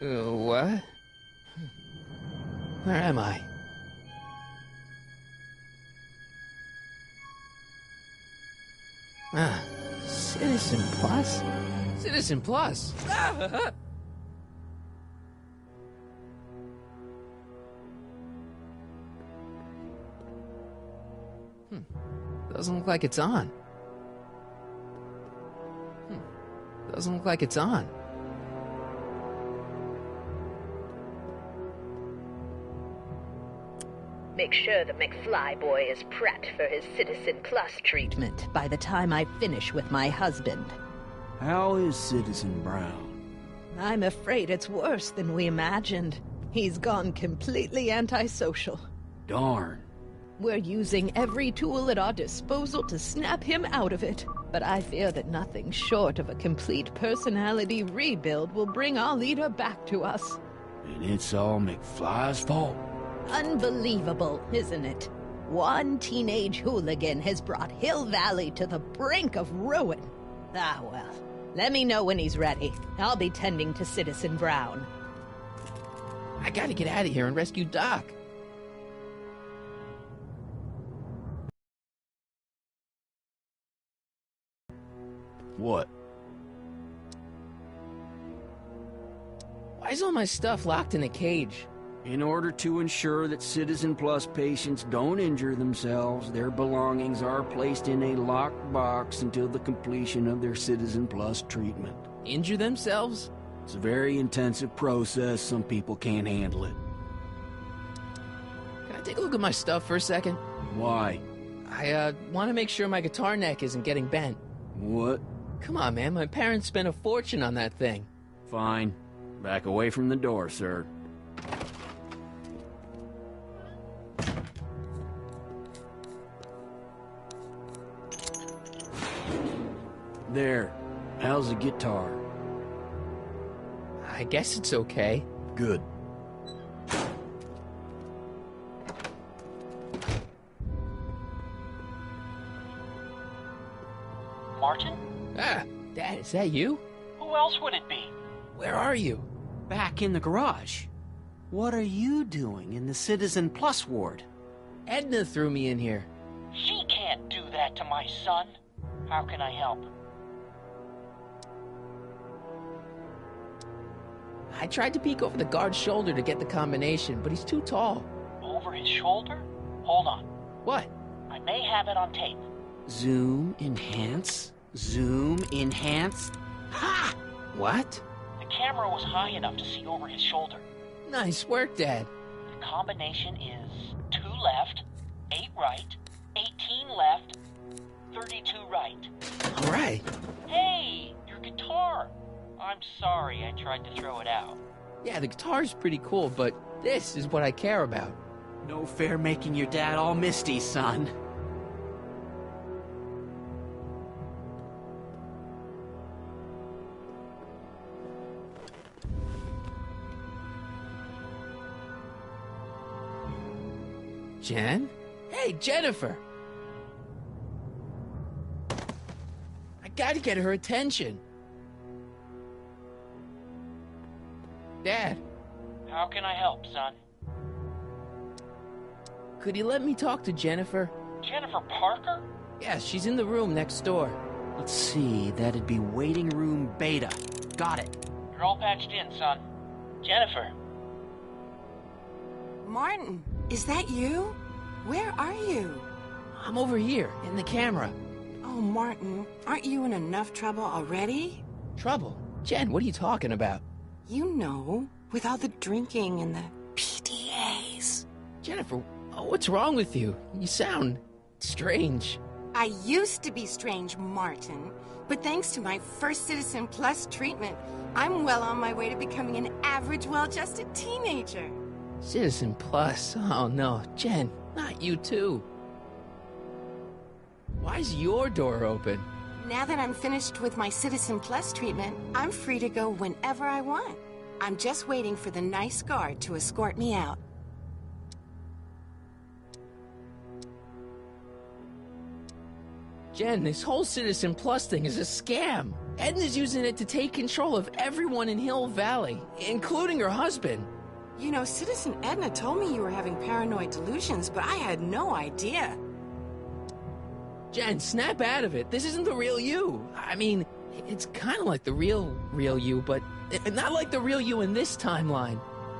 What? Where am I? Ah, Citizen Plus? Citizen Plus! Doesn't look like it's on. Doesn't look like it's on. Make sure the McFly boy is prepped for his Citizen Plus treatment by the time I finish with my husband. How is Citizen Brown? I'm afraid it's worse than we imagined. He's gone completely antisocial. Darn. We're using every tool at our disposal to snap him out of it. But I fear that nothing short of a complete personality rebuild will bring our leader back to us. And it's all McFly's fault? Unbelievable, isn't it? One teenage hooligan has brought Hill Valley to the brink of ruin. Ah, well, let me know when he's ready. I'll be tending to Citizen Brown. I gotta get out of here and rescue Doc. What? Why is all my stuff locked in a cage? In order to ensure that Citizen Plus patients don't injure themselves, their belongings are placed in a locked box until the completion of their Citizen Plus treatment. Injure themselves? It's a very intensive process. Some people can't handle it. Can I take a look at my stuff for a second? Why? I want to make sure my guitar neck isn't getting bent. What? Come on, man. My parents spent a fortune on that thing. Fine. Back away from the door, sir. There. How's the guitar? I guess it's okay. Good. Martin? Ah, Dad, is that you? Who else would it be? Where are you? Back in the garage. What are you doing in the Citizen Plus ward? Edna threw me in here. She can't do that to my son. How can I help? I tried to peek over the guard's shoulder to get the combination, but he's too tall. Over his shoulder? Hold on. What? I may have it on tape. Zoom, enhance, zoom, enhance. Ha! What? The camera was high enough to see over his shoulder. Nice work, Dad. The combination is 2 left, 8 right, 18 left, 32 right. All right. Hey, your guitar! I'm sorry I tried to throw it out. Yeah, the guitar's pretty cool, but this is what I care about. No fair making your dad all misty, son. Jen? Hey, Jennifer! I gotta get her attention. Dad, How can I help, son? could you let me talk to Jennifer? Jennifer Parker? Yeah, she's in the room next door. Let's see, that'd be waiting room beta. Got it. You're all patched in, son. Jennifer. Martin, is that you? Where are you? I'm over here, in the camera. Oh, Martin, aren't you in enough trouble already? Trouble? Jen, what are you talking about? You know, with all the drinking and the PDAs. Jennifer, what's wrong with you? You sound strange. I used to be strange, Martin, but thanks to my first Citizen Plus treatment, I'm well on my way to becoming an average, well-adjusted teenager. Citizen Plus? Oh no, Jen, not you too. Why's your door open? Now that I'm finished with my Citizen Plus treatment, I'm free to go whenever I want. I'm just waiting for the nice guard to escort me out. Jen, this whole Citizen Plus thing is a scam. Edna's using it to take control of everyone in Hill Valley, including her husband. You know, Citizen Edna told me you were having paranoid delusions, but I had no idea. Jen, snap out of it. This isn't the real you. I mean, it's kind of like the real you, but not like the real you in this timeline.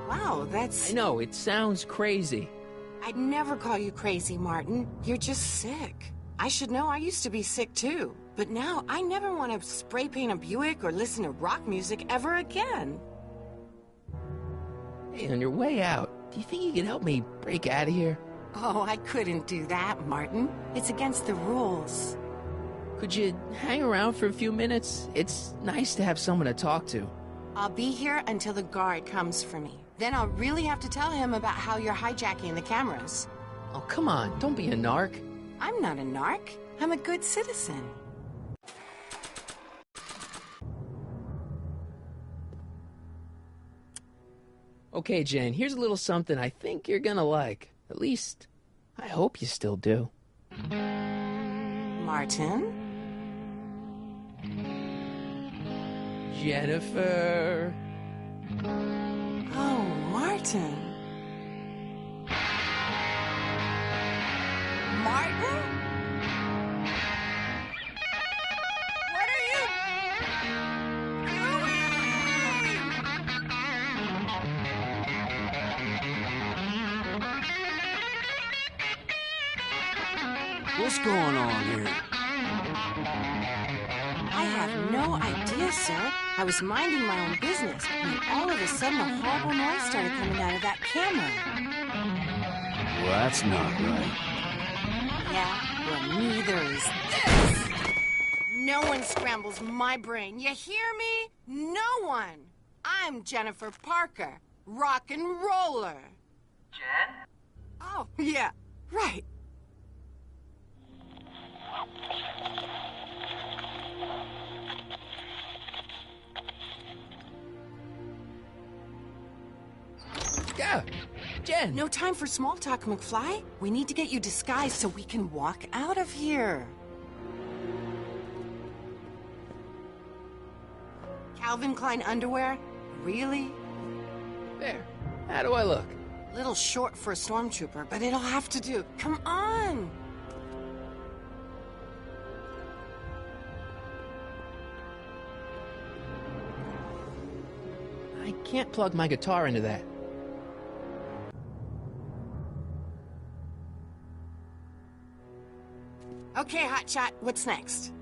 Wow, that's... I know, it sounds crazy. I'd never call you crazy, Martin. You're just sick. I should know, I used to be sick too. But now, I never want to spray paint a Buick or listen to rock music ever again. Hey, on your way out, do you think you can help me break out of here? Oh, I couldn't do that, Martin. It's against the rules. Could you hang around for a few minutes? It's nice to have someone to talk to. I'll be here until the guard comes for me. Then I'll really have to tell him about how you're hijacking the cameras. Oh, come on, don't be a narc. I'm not a narc. I'm a good citizen. Okay, Jen, here's a little something I think you're gonna like. At least, I hope you still do. Martin? Jennifer. Oh, Martin. Martin? What are you doing? What's going on here? I have no idea, sir. I was minding my own business, when all of a sudden a horrible noise started coming out of that camera. Well, that's not right. Yeah, well, neither is this. No one scrambles my brain. You hear me? No one. I'm Jennifer Parker, rock and roller. Jen? Oh, yeah, right. Yeah, Jen. No time for small talk, McFly. We need to get you disguised so we can walk out of here. Calvin Klein underwear? Really? There. How do I look? Little short for a stormtrooper, but it'll have to do. Come on! I can't plug my guitar into that. Okay, Hotshot, what's next?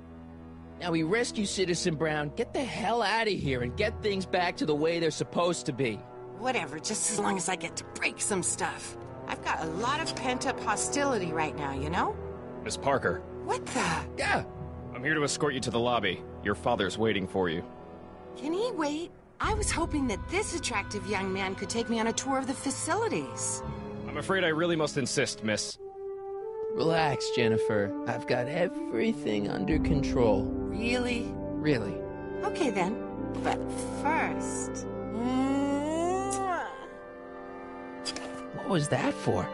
Now we rescue Citizen Brown, get the hell out of here, and get things back to the way they're supposed to be. Whatever, just as long as I get to break some stuff. I've got a lot of pent-up hostility right now, you know? Miss Parker, What the? Yeah. I'm here to escort you to the lobby. Your father's waiting for you. Can he wait? I was hoping that this attractive young man could take me on a tour of the facilities. I'm afraid I really must insist, miss. Relax, Jennifer. I've got everything under control. Really? Really. Okay then. But first... Mwah! What was that for?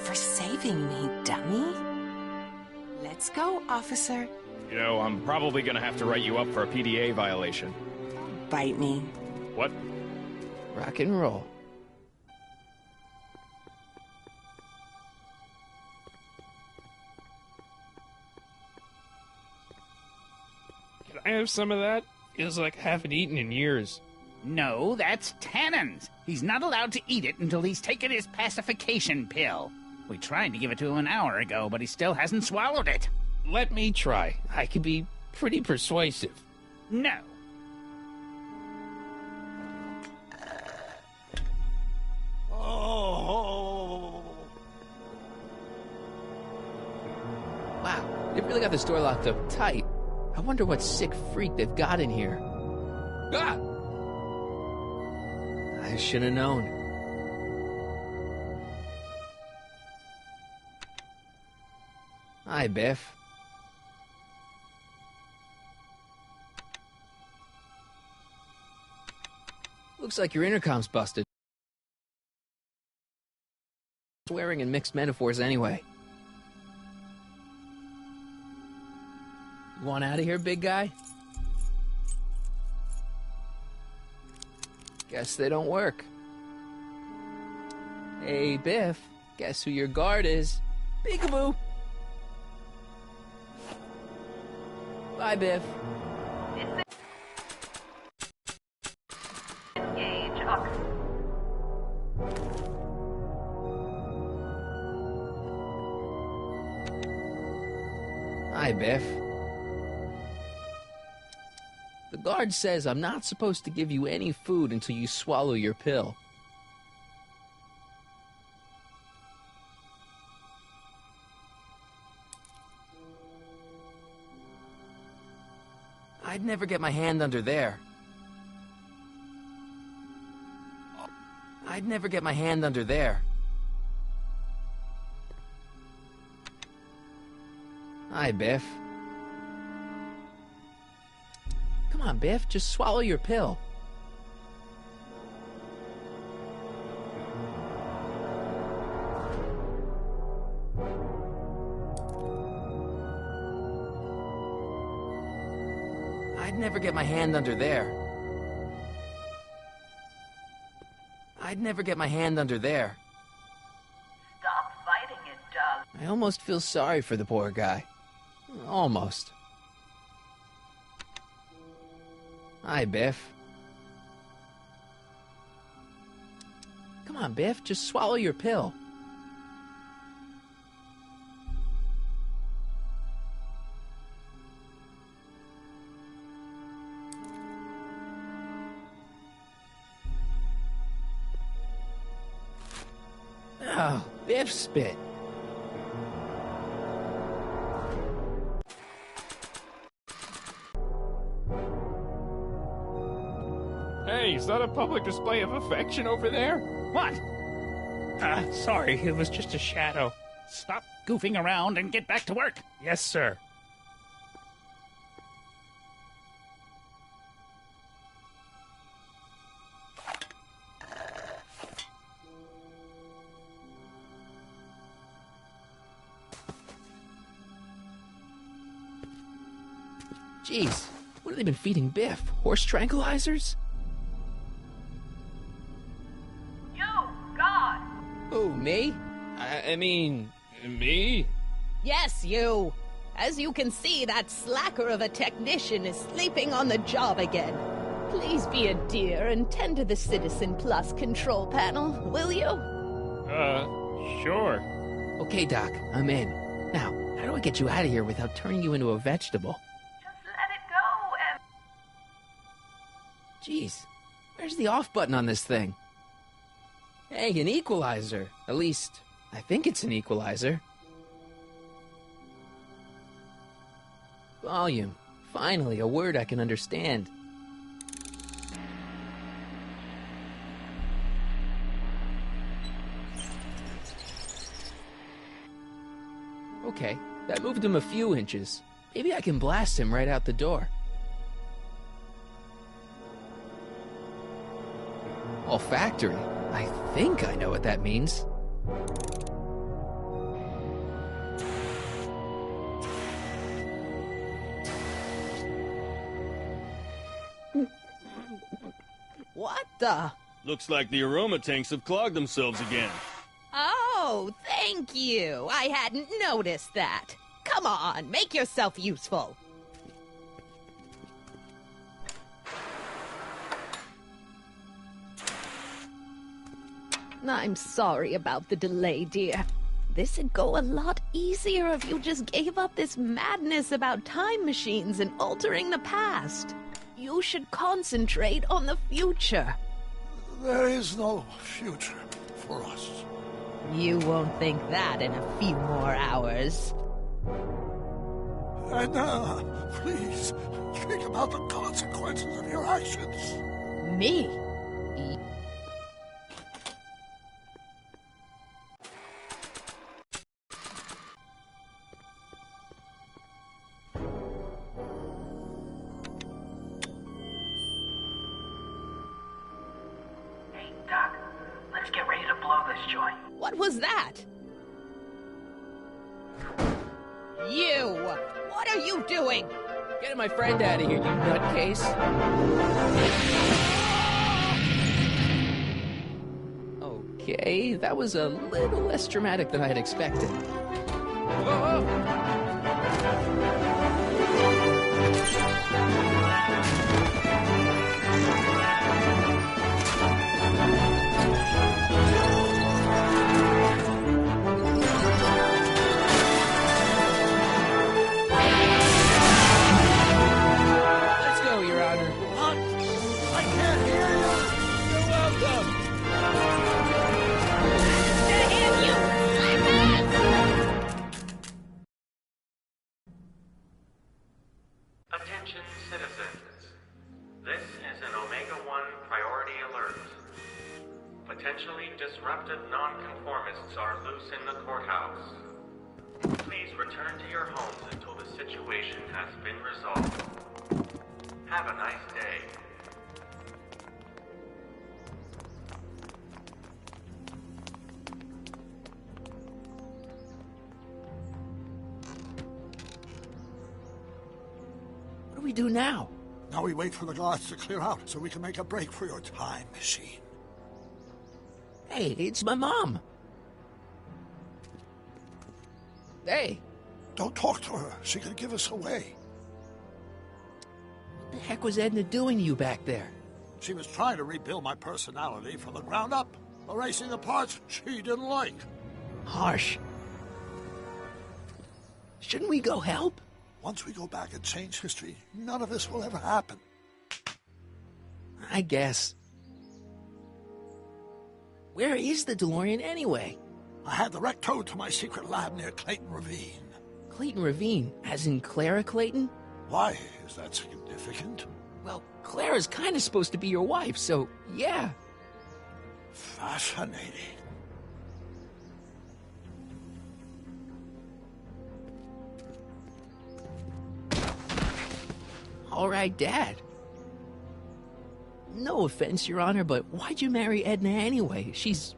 For saving me, dummy. Let's go, officer. You know, I'm probably gonna have to write you up for a PDA violation. Bite me. What? Rock and roll. Can I have some of that? Feels like I haven't eaten in years. No, that's Tannen's. He's not allowed to eat it until he's taken his pacification pill. We tried to give it to him an hour ago, but he still hasn't swallowed it. Let me try. I can be pretty persuasive. No. Wow, they've really got the store locked up tight. I wonder what sick freak they've got in here. Ah! I should have known. Hi, Biff. Looks like your intercom's busted. Swearing and mixed metaphors anyway. You want out of here, big guy? Guess they don't work. Hey, Biff, guess who your guard is? Peekaboo! Bye, Biff. Engage oxygen. Hi, Biff. The guard says I'm not supposed to give you any food until you swallow your pill. I'd never get my hand under there. I'd never get my hand under there. Hi, Biff. Come on, Biff, just swallow your pill. I'd never get my hand under there. I'd never get my hand under there. Stop fighting it, Doug. I almost feel sorry for the poor guy. Almost. Hi, Biff. Come on, Biff, just swallow your pill. Oh, Biff spit. Hey, is that a public display of affection over there? What? Sorry, it was just a shadow. Stop goofing around and get back to work. Yes, sir. Jeez, what have they been feeding Biff? Horse tranquilizers? You, God! Who, me? I mean, me? Yes, you. As you can see, that slacker of a technician is sleeping on the job again. Please be a dear and tend to the Citizen Plus control panel, will you? Sure. Okay, Doc, I'm in. Now, how do I get you out of here without turning you into a vegetable? Just let it go, Jeez, where's the off button on this thing? Hey, an equalizer. At least, I think it's an equalizer. Volume. Finally, a word I can understand. Okay, that moved him a few inches. Maybe I can blast him right out the door. Olfactory. I think I know what that means. What the? Looks like the aroma tanks have clogged themselves again. Oh, thank you. I hadn't noticed that. Come on, make yourself useful. I'm sorry about the delay, dear. This'd go a lot easier if you just gave up this madness about time machines and altering the past. You should concentrate on the future. There is no future for us. You won't think that in a few more hours. Anna, please, think about the consequences of your actions. Me? Hey, Doc, let's get ready to blow this joint. What was that? You! What are you doing? Get my friend out of here, you nutcase. Okay, that was a little less dramatic than I had expected. Whoa, let's go, Your Honor. What? I can't hear you! You're welcome. Attention citizens. This is an Omega-1 priority alert. Potentially disruptive nonconformists are loose in the courthouse. Please return to your homes until the situation has been resolved. Have a nice day. What do we do now? Now we wait for the guards to clear out so we can make a break for your time machine. Hey, it's my mom. Hey, Don't talk to her. She could give us away. what the heck was Edna doing to you back there? She was trying to rebuild my personality from the ground up, erasing the parts she didn't like. Harsh. Shouldn't we go help? Once we go back and change history, none of this will ever happen. I guess. Where is the DeLorean anyway? I had the wreck towed to my secret lab near Clayton Ravine. Clayton Ravine, as in Clara Clayton? Why is that significant? Well, Clara's kind of supposed to be your wife, so yeah. Fascinating. All right, Dad. No offense, Your Honor, but why'd you marry Edna anyway? She's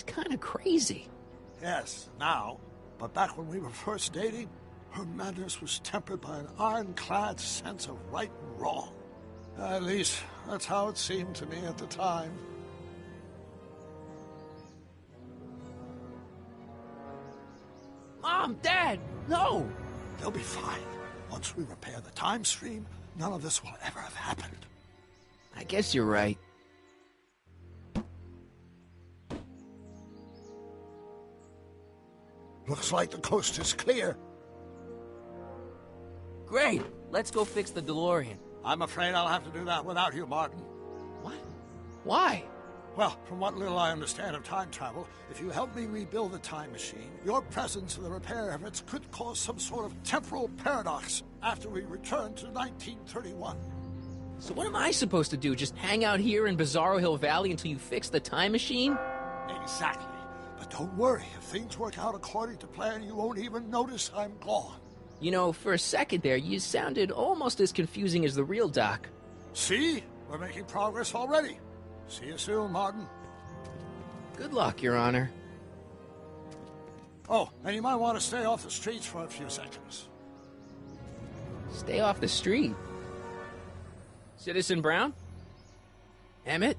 kind of crazy. Yes, now. But back when we were first dating, her madness was tempered by an ironclad sense of right and wrong. At least, that's how it seemed to me at the time. Mom, Dad, no! They'll be fine. Once we repair the time stream, none of this will ever have happened. I guess you're right. Looks like the coast is clear. Great! Let's go fix the DeLorean. I'm afraid I'll have to do that without you, Martin. What? Why? Well, from what little I understand of time travel, if you help me rebuild the time machine, your presence in the repair efforts could cause some sort of temporal paradox after we return to 1931. So what am I supposed to do? Just hang out here in Bizarro Hill Valley until you fix the time machine? Exactly. But don't worry, if things work out according to plan, you won't even notice I'm gone. You know, for a second there, you sounded almost as confusing as the real Doc. See? We're making progress already. See you soon, Martin. Good luck, Your Honor. Oh, and you might want to stay off the streets for a few seconds. Stay off the street. Citizen Brown? Emmett?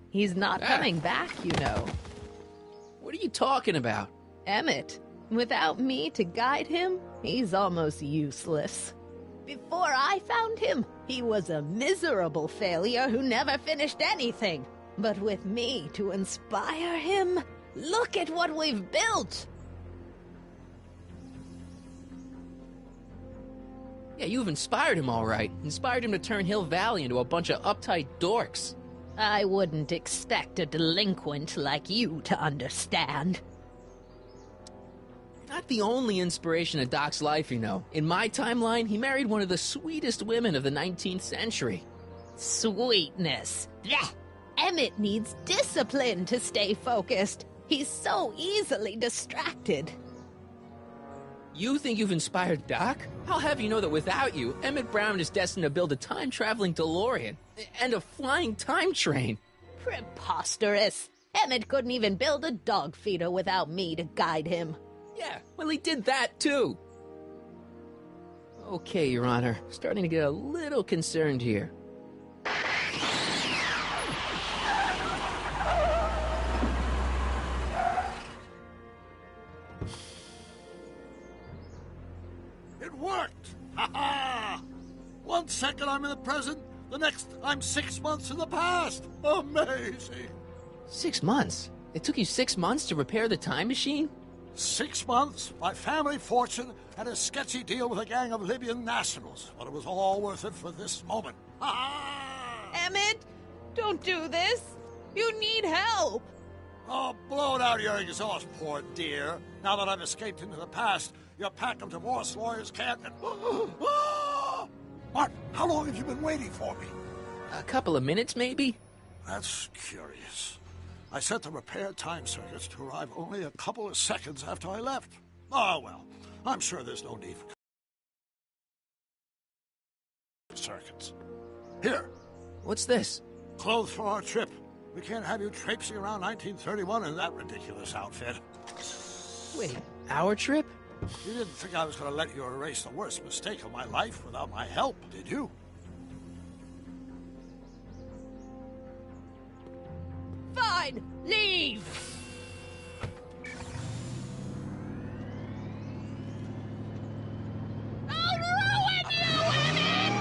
He's not coming back, you know. What are you talking about? Emmett, without me to guide him, he's almost useless. Before I found him, he was a miserable failure who never finished anything. But with me to inspire him, look at what we've built! Yeah, you've inspired him all right. Inspired him to turn Hill Valley into a bunch of uptight dorks. I wouldn't expect a delinquent like you to understand. Not the only inspiration of Doc's life, you know. In my timeline, he married one of the sweetest women of the 19th century. Sweetness. Blech. Emmett needs discipline to stay focused. He's so easily distracted. You think you've inspired Doc? I'll have you know that without you, Emmett Brown is destined to build a time-traveling DeLorean and a flying time train. Preposterous. Emmett couldn't even build a dog feeder without me to guide him. Yeah, well, he did that, too. Okay, Your Honor. Starting to get a little concerned here. It worked! Ha ha! 1 second I'm in the present, the next I'm 6 months in the past. Amazing! 6 months? It took you 6 months to repair the time machine? 6 months, my family fortune, and a sketchy deal with a gang of Libyan nationals. But it was all worth it for this moment. Ha ha! Emmett, don't do this. You need help. Oh, blow it out of your exhaust, poor dear. Now that I've escaped into the past, your pack of divorce lawyers can't... Martin, how long have you been waiting for me? A couple of minutes, maybe? That's curious. I set the repair time circuits to arrive only a couple of seconds after I left. Oh, well, I'm sure there's no need for circuits. Here. What's this? Clothes for our trip. We can't have you traipsing around 1931 in that ridiculous outfit. Wait, our trip? You didn't think I was going to let you erase the worst mistake of my life without my help, did you? Fine, leave. I'll ruin you, Emmett!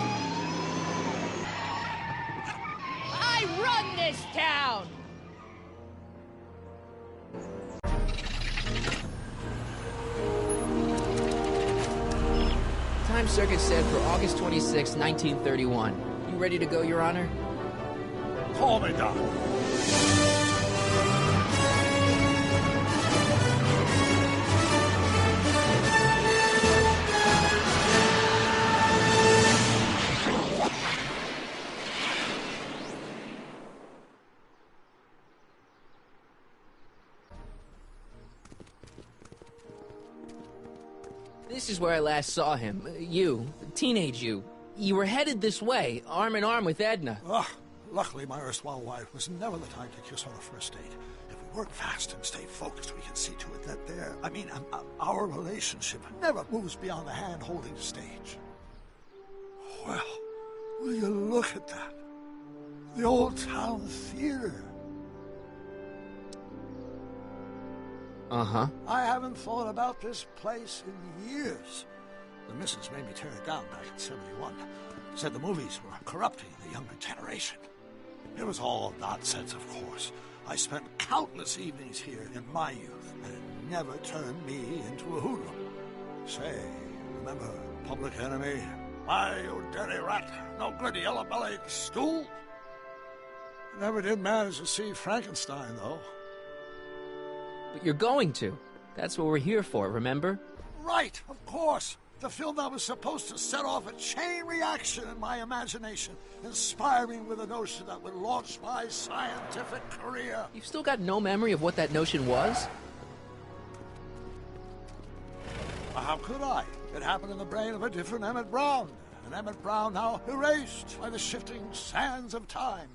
I run this town! Time circuit set for August 26, 1931. You ready to go, Your Honor? Call me, Doc. This is where I last saw him. You, teenage you. You were headed this way, arm in arm with Edna. Luckily, my erstwhile wife was never the type to kiss on a first date. If we work fast and stay focused, we can see to it that our relationship never moves beyond the hand-holding stage. Well, will you look at that? The old town theater. Uh-huh. I haven't thought about this place in years. The missus made me tear it down back in '71. Said the movies were corrupting the younger generation. It was all nonsense, of course. I spent countless evenings here in my youth, and it never turned me into a hoodlum. Say, remember Public Enemy? Why, you dirty rat, no good yellow-bellied stool? I never did manage to see Frankenstein, though. But you're going to. That's what we're here for, remember? Right, of course. The film that was supposed to set off a chain reaction in my imagination, inspiring with a notion that would launch my scientific career. You've still got no memory of what that notion was? How could I? It happened in the brain of a different Emmett Brown. An Emmett Brown now erased by the shifting sands of time.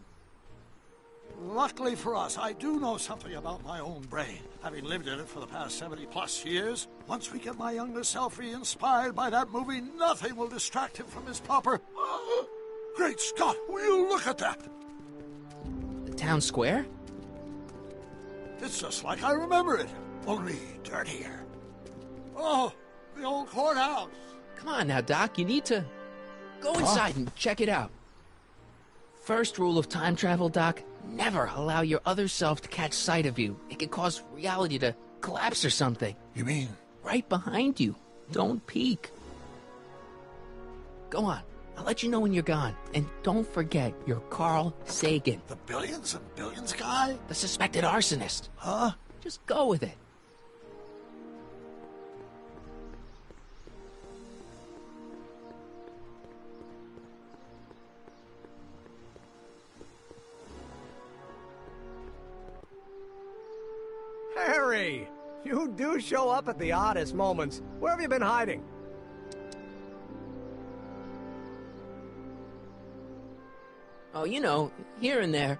Luckily for us, I do know something about my own brain, having lived in it for the past 70-plus years. Once we get my younger self re-inspired by that movie, nothing will distract him from his proper... Great Scott, will you look at that? The town square? It's just like I remember it, only dirtier. Oh, the old courthouse. Come on now, Doc, you need to... Go inside and check it out. First rule of time travel, Doc, never allow your other self to catch sight of you. It can cause reality to collapse or something. You mean? Right behind you. Don't peek. Go on. I'll let you know when you're gone. And don't forget, you're Carl Sagan. The billions and billions guy? The suspected arsonist. Huh? Just go with it. Harry! You do show up at the oddest moments. Where have you been hiding? Oh, you know, here and there.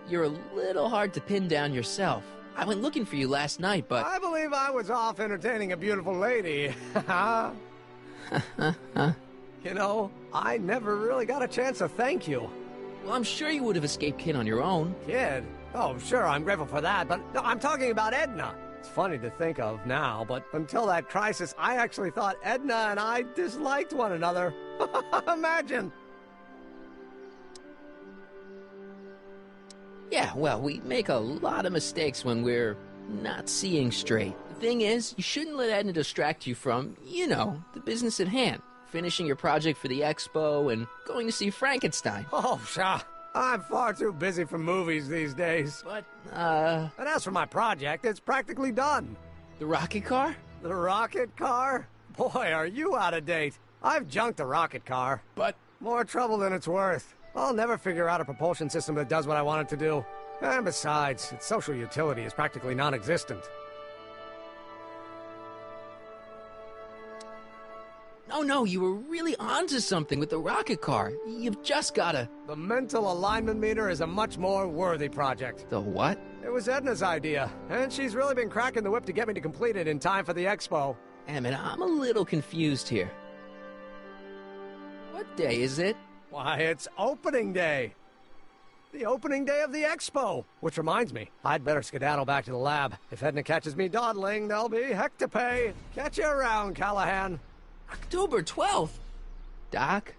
You're a little hard to pin down yourself. I went looking for you last night, but... I believe I was off entertaining a beautiful lady. You know, I never really got a chance to thank you. Well, I'm sure you would have escaped Kid on your own. Kid? Oh, sure, I'm grateful for that, but no, I'm talking about Edna. It's funny to think of now, but until that crisis, I actually thought Edna and I disliked one another. Imagine! Yeah, well, we make a lot of mistakes when we're not seeing straight. The thing is, you shouldn't let Edna distract you from, you know, the business at hand. Finishing your project for the expo and going to see Frankenstein. Oh, pshaw. I'm far too busy for movies these days. But, And as for my project, it's practically done. The rocket car? The rocket car? Boy, are you out of date. I've junked the rocket car. But... more trouble than it's worth. I'll never figure out a propulsion system that does what I want it to do. And besides, its social utility is practically non-existent. No, you were really onto something with the rocket car. You've just gotta... The mental alignment meter is a much more worthy project. The what? It was Edna's idea, and she's really been cracking the whip to get me to complete it in time for the expo. Emmett, I'm a little confused here. What day is it? Why, it's opening day. The opening day of the expo. Which reminds me, I'd better skedaddle back to the lab. If Edna catches me dawdling, there'll be heck to pay. Catch you around, Callahan. October 12th? Doc?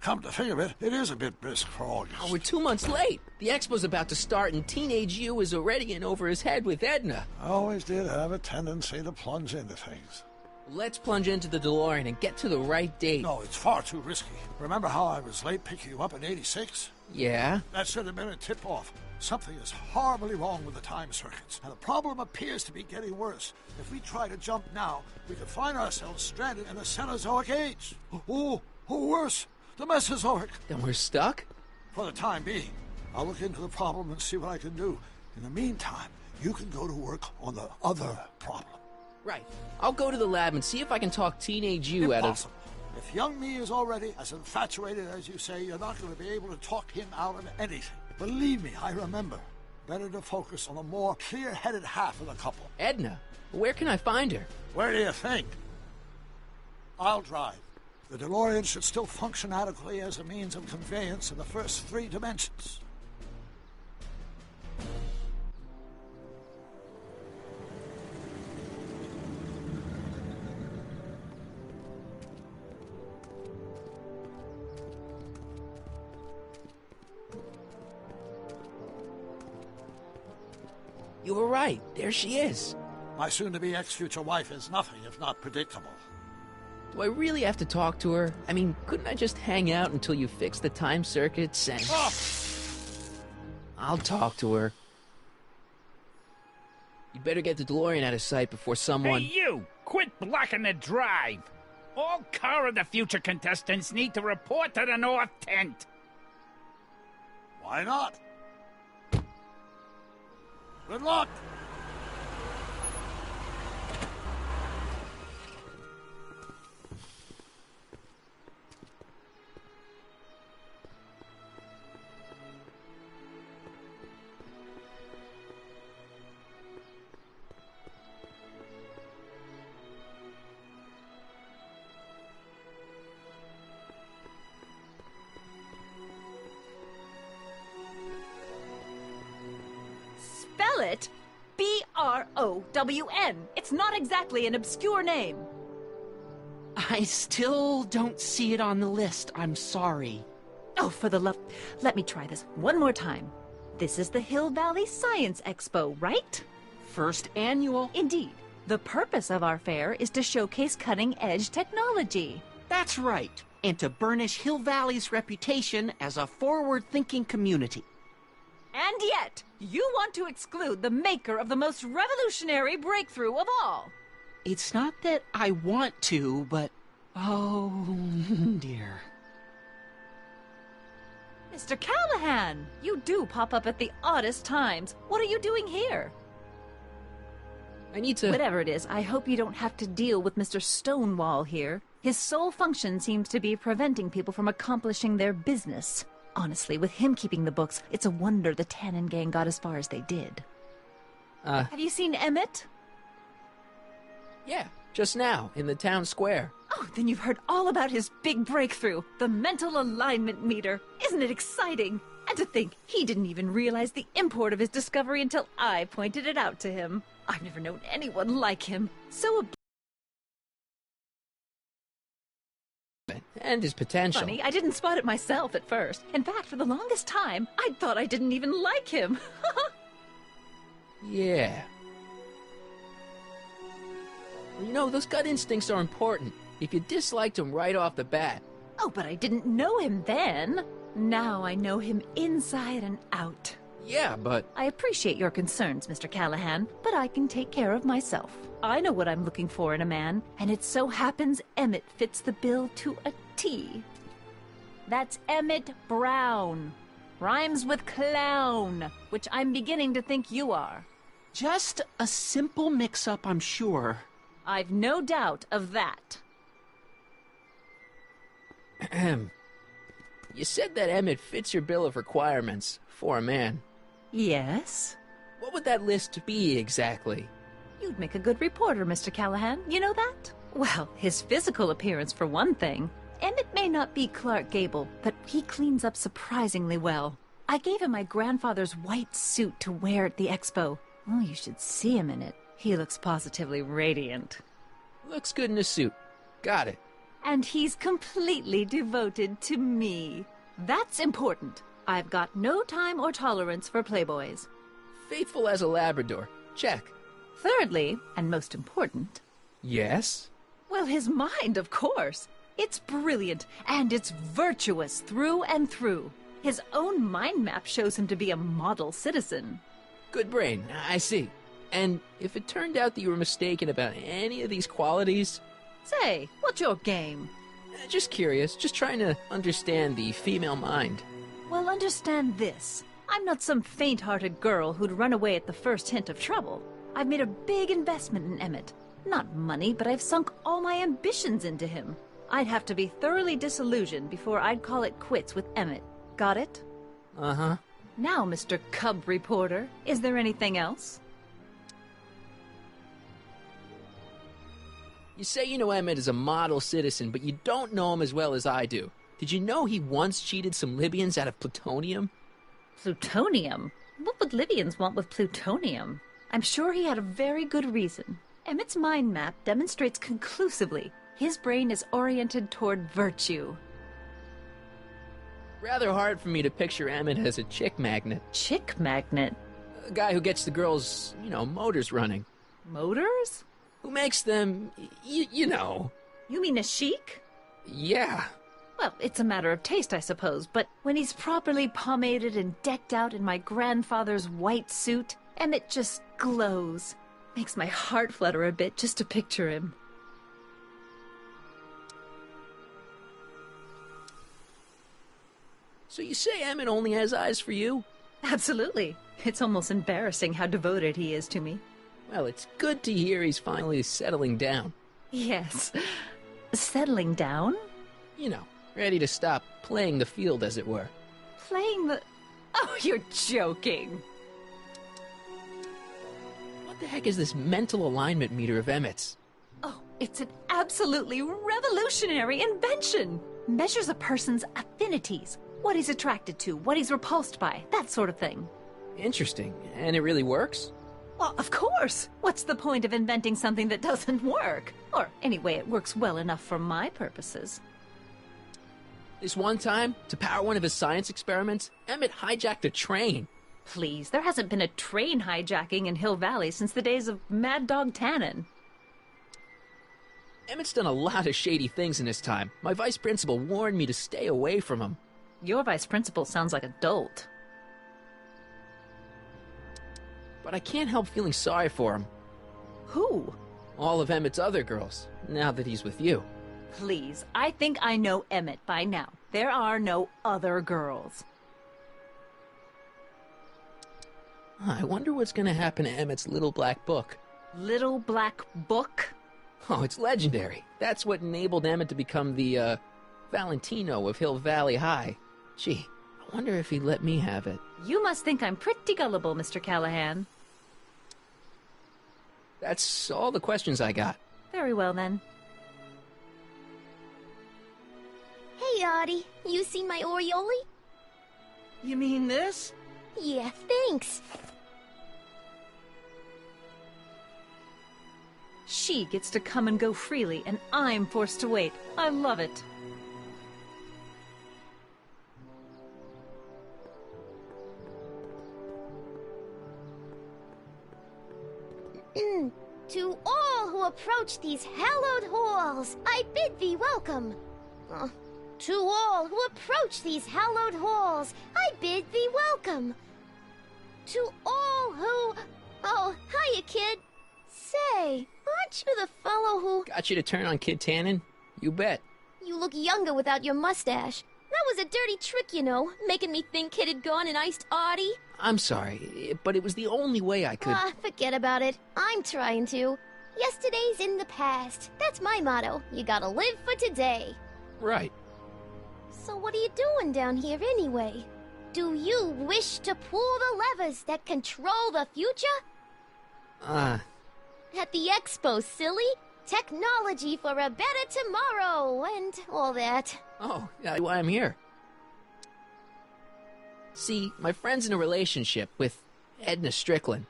Come to think of it, it is a bit brisk for August. Oh, we're 2 months late. The expo's about to start and Teenage You is already in over his head with Edna. I always did have a tendency to plunge into things. Let's plunge into the DeLorean and get to the right date. No, it's far too risky. Remember how I was late picking you up in '86? Yeah? That should have been a tip-off. Something is horribly wrong with the time circuits, and the problem appears to be getting worse. If we try to jump now, we could find ourselves stranded in the Cenozoic age. Or worse, the Mesozoic. Then we're stuck? For the time being. I'll look into the problem and see what I can do. In the meantime, you can go to work on the other problem. Right. I'll go to the lab and see if I can talk Teenage You out of... Impossible. If young me is already as infatuated as you say, you're not going to be able to talk him out of anything. Believe me, I remember. Better to focus on the more clear-headed half of the couple. Edna? Where can I find her? Where do you think? I'll drive. The DeLorean should still function adequately as a means of conveyance in the first 3 dimensions. You were right. There she is. My soon-to-be ex-future wife is nothing if not predictable. Do I really have to talk to her? I mean, couldn't I just hang out until you fix the time circuits and... Oh! I'll talk to her. You better get the DeLorean out of sight before someone... Hey, you! Quit blocking the drive! All Car of the Future contestants need to report to the North Tent. Why not? Good luck! Spell it B-R-O-W-N. It's not exactly an obscure name. I still don't see it on the list. I'm sorry. Oh, for the love... Let me try this one more time. This is the Hill Valley Science Expo, right? First annual. Indeed. The purpose of our fair is to showcase cutting-edge technology. That's right. And to burnish Hill Valley's reputation as a forward-thinking community. And yet, you want to exclude the maker of the most revolutionary breakthrough of all. It's not that I want to, but... oh, dear. Mr. Callahan, you do pop up at the oddest times. What are you doing here? I need to... Whatever it is, I hope you don't have to deal with Mr. Stonewall here. His sole function seems to be preventing people from accomplishing their business. Honestly, with him keeping the books, it's a wonder the Tannen gang got as far as they did. Have you seen Emmett? Yeah, just now, in the town square. Oh, then you've heard all about his big breakthrough, the mental alignment meter. Isn't it exciting? And to think, he didn't even realize the import of his discovery until I pointed it out to him. I've never known anyone like him. And his potential. Funny, I didn't spot it myself at first. In fact, for the longest time, I thought I didn't even like him. Yeah. You know, those gut instincts are important. If you disliked him right off the bat. Oh, but I didn't know him then. Now I know him inside and out. Yeah, but... I appreciate your concerns, Mr. Callahan, but I can take care of myself. I know what I'm looking for in a man, and it so happens Emmett fits the bill to a T. That's Emmett Brown. Rhymes with clown, which I'm beginning to think you are. Just a simple mix-up, I'm sure. I've no doubt of that. Ahem. You said that Emmett fits your bill of requirements for a man. Yes? What would that list be exactly? You'd make a good reporter, Mr. Callahan. You know that? Well, his physical appearance for one thing. Emmett may not be Clark Gable, but he cleans up surprisingly well. I gave him my grandfather's white suit to wear at the expo. Oh, you should see him in it. He looks positively radiant. Looks good in a suit. Got it. And he's completely devoted to me. That's important. I've got no time or tolerance for playboys. Faithful as a Labrador. Check. Thirdly, and most important... Yes? Well, his mind, of course. It's brilliant, and it's virtuous through and through. His own mind map shows him to be a model citizen. Good brain, I see. And if it turned out that you were mistaken about any of these qualities... Say, what's your game? Just curious, just trying to understand the female mind. Well, understand this. I'm not some faint-hearted girl who'd run away at the first hint of trouble. I've made a big investment in Emmett. Not money, but I've sunk all my ambitions into him. I'd have to be thoroughly disillusioned before I'd call it quits with Emmett. Got it? Uh-huh. Now, Mr. Cub Reporter, is there anything else? You say you know Emmett is a model citizen, but you don't know him as well as I do. Did you know he once cheated some Libyans out of plutonium? Plutonium? What would Libyans want with plutonium? I'm sure he had a very good reason. Emmett's mind map demonstrates conclusively his brain is oriented toward virtue. Rather hard for me to picture Emmett as a chick magnet. Chick magnet? A guy who gets the girls, motors running. Motors? Who makes them, you know. You mean a chic? Yeah. Well, it's a matter of taste, I suppose, but when he's properly pomaded and decked out in my grandfather's white suit, Emmett just glows. Makes my heart flutter a bit just to picture him. So you say Emmett only has eyes for you? Absolutely. It's almost embarrassing how devoted he is to me. Well, it's good to hear he's finally settling down. Yes. Settling down? You know, ready to stop playing the field, as it were. Playing the... Oh, you're joking. What the heck is this mental alignment meter of Emmett's? Oh, it's an absolutely revolutionary invention. Measures a person's affinities, what he's attracted to, what he's repulsed by, that sort of thing. Interesting. And it really works? Well, of course. What's the point of inventing something that doesn't work? Or, anyway, it works well enough for my purposes. This one time, to power one of his science experiments, Emmett hijacked a train. Please, there hasn't been a train hijacking in Hill Valley since the days of Mad Dog Tannen. Emmett's done a lot of shady things in his time. My vice principal warned me to stay away from him. Your vice principal sounds like a dolt. But I can't help feeling sorry for him. Who? All of Emmett's other girls, now that he's with you. Please, I think I know Emmett by now. There are no other girls. I wonder what's gonna happen to Emmett's little black book. Little black book? Oh, it's legendary. That's what enabled Emmett to become the, Valentino of Hill Valley High. Gee, I I wonder if he'd let me have it. You must think I'm pretty gullible, Mr. Callahan. That's all the questions I got. Very well, then. Hey, Artie. You seen my Oriole? You mean this? Yeah, thanks. She gets to come and go freely, and I'm forced to wait. I love it. To all who approach these hallowed halls, I bid thee welcome. To all who approach these hallowed halls, I bid thee welcome. To all who... Oh, hiya, kid. Say, aren't you the fellow who... Got you to turn on Kid Tannen? You bet. You look younger without your mustache. That was a dirty trick, you know, making me think Kid had gone and iced Artie. I'm sorry, but it was the only way I could... Forget about it. I'm trying to. Yesterday's in the past. That's my motto. You gotta live for today. Right. So what are you doing down here anyway? Do you wish to pull the levers that control the future? At the expo, silly. Technology for a better tomorrow, and all that. Oh, yeah, why I'm here. See, my friend's in a relationship with Edna Strickland.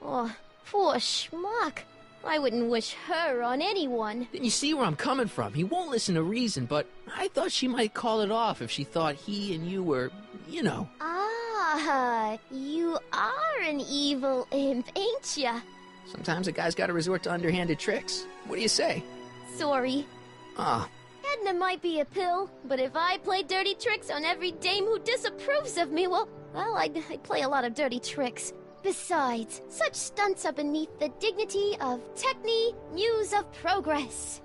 Oh, poor schmuck. I wouldn't wish her on anyone. Then you see where I'm coming from. He won't listen to reason, but I thought she might call it off if she thought he and you were, you know. Ah, you are an evil imp, ain't ya? Sometimes a guy's gotta resort to underhanded tricks. What do you say? Sorry. Ah. Edna might be a pill, but if I play dirty tricks on every dame who disapproves of me, well, I'd play a lot of dirty tricks. Besides, such stunts are beneath the dignity of Techne, Muse of Progress.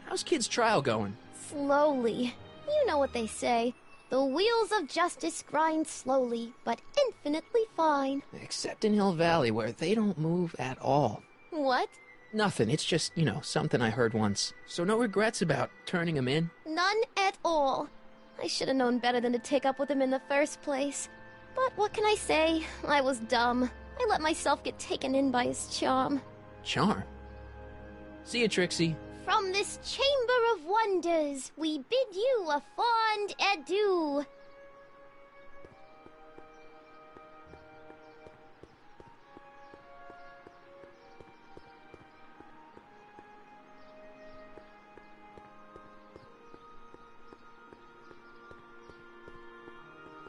How's Kid's trial going? Slowly. You know what they say. The wheels of justice grind slowly, but infinitely fine. Except in Hill Valley, where they don't move at all. What? Nothing. It's just, you know, something I heard once. So no regrets about turning him in? None at all. I should have known better than to take up with him in the first place. But what can I say? I was dumb. I let myself get taken in by his charm. Charm? See you, Trixie. From this chamber of wonders, we bid you a fond adieu.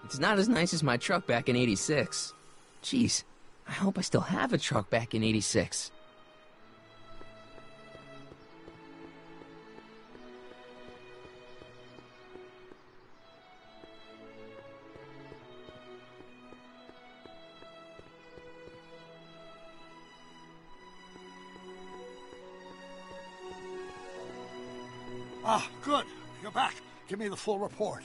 It's not as nice as my truck back in '86. Jeez, I hope I still have a truck back in '86. Ah, good. You're back. Give me the full report.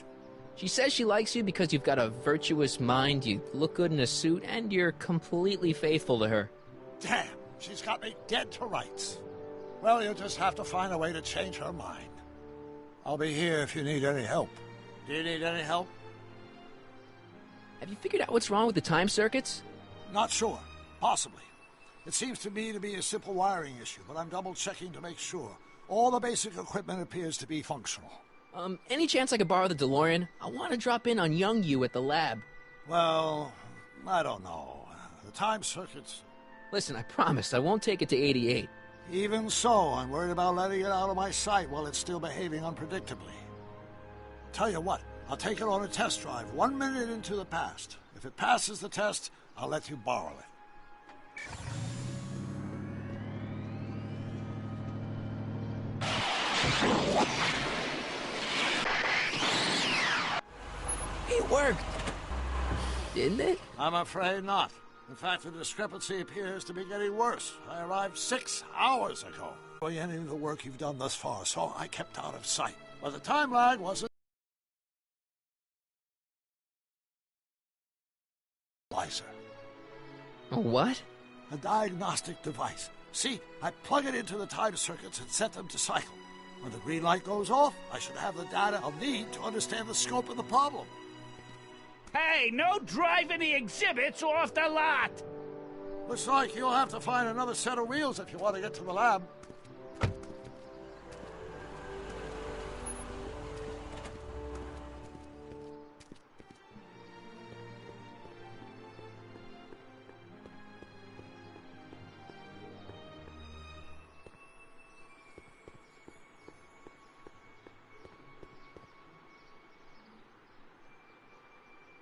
She says she likes you because you've got a virtuous mind, you look good in a suit, and you're completely faithful to her. Damn, she's got me dead to rights. Well, you'll just have to find a way to change her mind. I'll be here if you need any help. Do you need any help? Have you figured out what's wrong with the time circuits? Not sure. Possibly. It seems to me to be a simple wiring issue, but I'm double-checking to make sure. All the basic equipment appears to be functional. Any chance I could borrow the DeLorean? I want to drop in on young you at the lab. Well, I don't know. The time circuits... Listen, I promise I won't take it to 88. Even so, I'm worried about letting it out of my sight while it's still behaving unpredictably. Tell you what, I'll take it on a test drive 1 minute into the past. If it passes the test, I'll let you borrow it. It worked! Didn't it? I'm afraid not. In fact, the discrepancy appears to be getting worse. I arrived 6 hours ago. Any of the work you've done thus far, so I kept out of sight. But the time lag wasn't... A what? A diagnostic device. See, I plug it into the time circuits and set them to cycle. When the green light goes off, I should have the data I'll need to understand the scope of the problem. Hey, no driving the exhibits off the lot! Looks like you'll have to find another set of wheels if you want to get to the lab.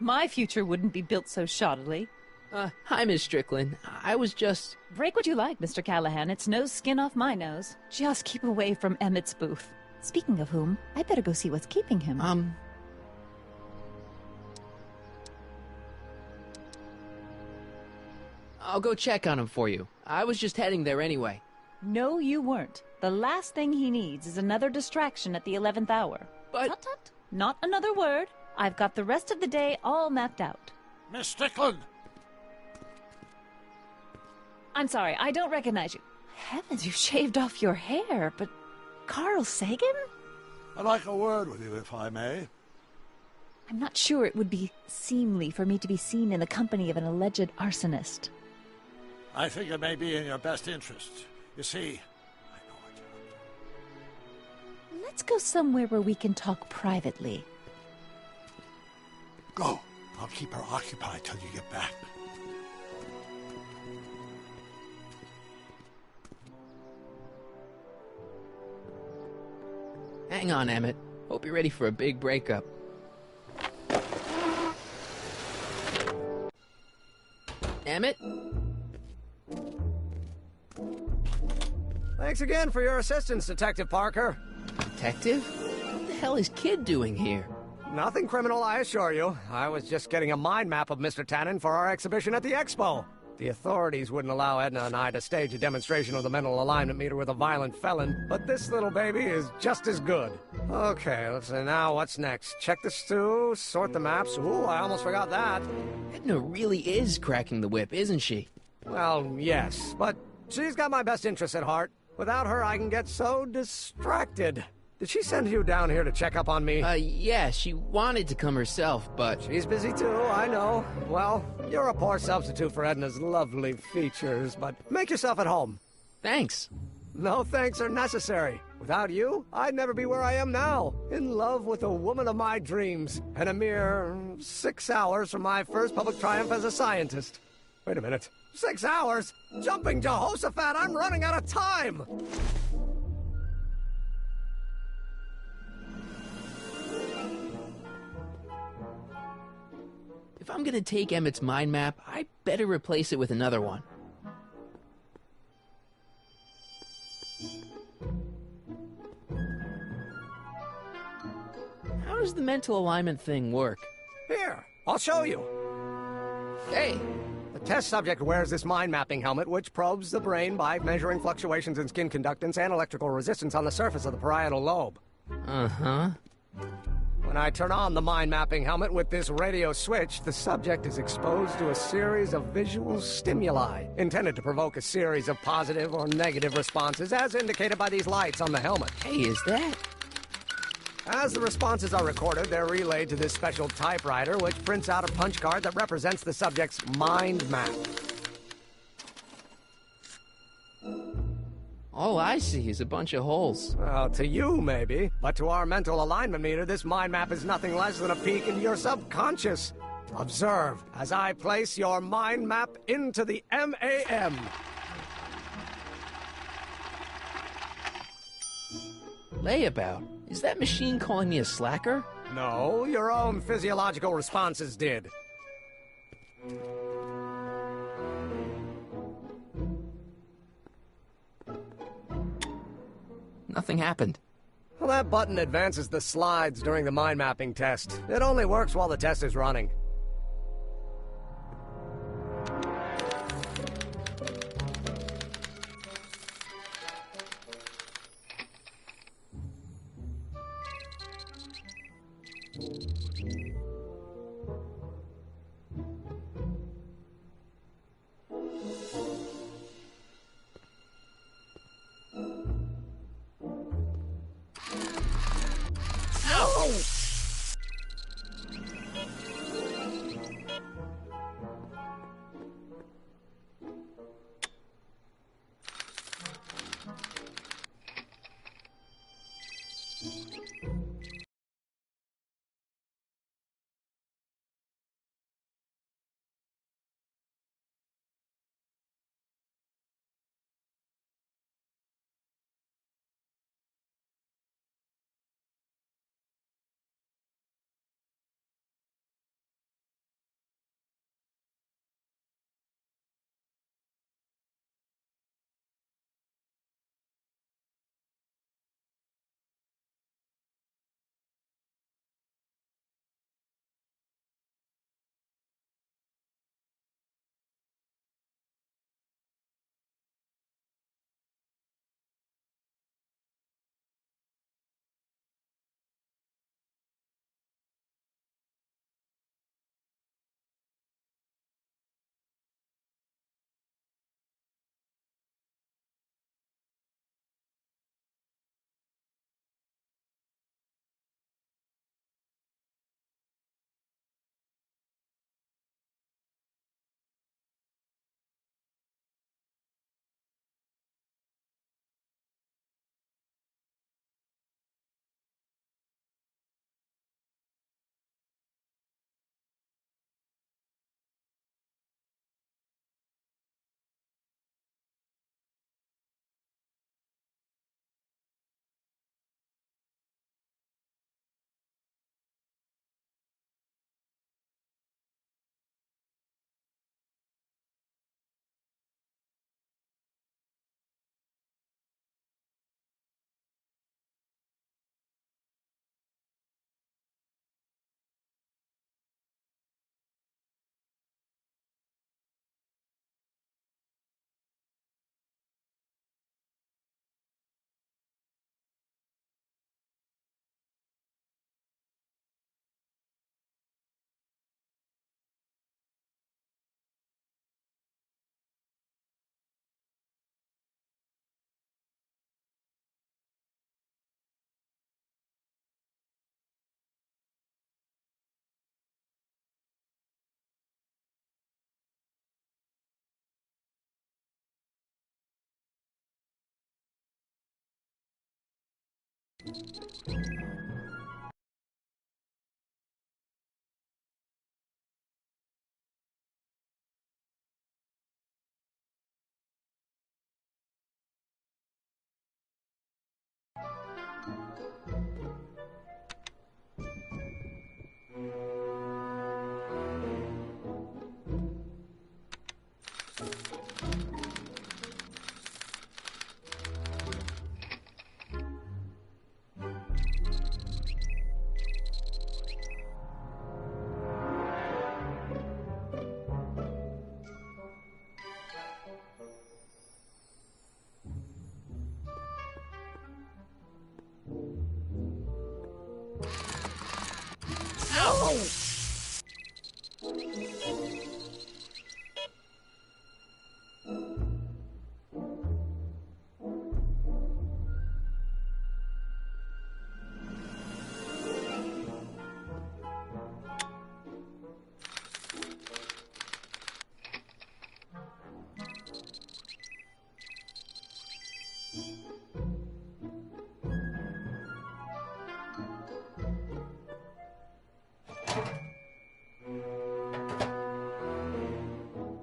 My future wouldn't be built so shoddily. Hi, Miss Strickland. I was just... Break what you like, Mr. Callahan. It's no skin off my nose. Just keep away from Emmett's booth. Speaking of whom, I better go see what's keeping him. I'll go check on him for you. I was just heading there anyway. No, you weren't. The last thing he needs is another distraction at the 11th hour. But... Tut tut. Not another word. I've got the rest of the day all mapped out. Miss Strickland! I'm sorry, I don't recognize you. Heavens, you shaved off your hair, but... Carl Sagan? I'd like a word with you, if I may. I'm not sure it would be seemly for me to be seen in the company of an alleged arsonist. I think it may be in your best interest. You see, Let's go somewhere where we can talk privately. go. I'll keep her occupied till you get back. Hang on, Emmett. Hope you're ready for a big breakup. Emmett? Thanks again for your assistance, Detective Parker. Detective? What the hell is Kid doing here? Nothing criminal, I assure you. I was just getting a mind map of Mr. Tannen for our exhibition at the Expo. The authorities wouldn't allow Edna and I to stage a demonstration of the mental alignment meter with a violent felon, but this little baby is just as good. Okay, let's see now what's next. Check the stew, sort the maps. Ooh, I almost forgot that. Edna really is cracking the whip, isn't she? Well, yes, but she's got my best interests at heart. Without her, I can get so distracted. Did she send you down here to check up on me? Yeah, she wanted to come herself, but... She's busy too, I know. Well, you're a poor substitute for Edna's lovely features, but make yourself at home. Thanks. No thanks are necessary. Without you, I'd never be where I am now. In love with the woman of my dreams. And a mere 6 hours from my first public triumph as a scientist. Wait a minute. 6 hours? Jumping Jehoshaphat, I'm running out of time! If I'm gonna take Emmett's mind map, I better replace it with another one. How does the mental alignment thing work? Here, I'll show you. Hey! The test subject wears this mind mapping helmet, which probes the brain by measuring fluctuations in skin conductance and electrical resistance on the surface of the parietal lobe. Uh-huh. When I turn on the mind mapping helmet with this radio switch, the subject is exposed to a series of visual stimuli intended to provoke a series of positive or negative responses as indicated by these lights on the helmet. Hey, is that? As the responses are recorded, they're relayed to this special typewriter, which prints out a punch card that represents the subject's mind map. All I see is a bunch of holes. Well, to you, maybe. But to our mental alignment meter, this mind map is nothing less than a peek into your subconscious. Observe as I place your mind map into the MAM. Layabout? Is that machine calling me a slacker? No, your own physiological responses did. Nothing happened. Well, that button advances the slides during the mind mapping test. It only works while the test is running.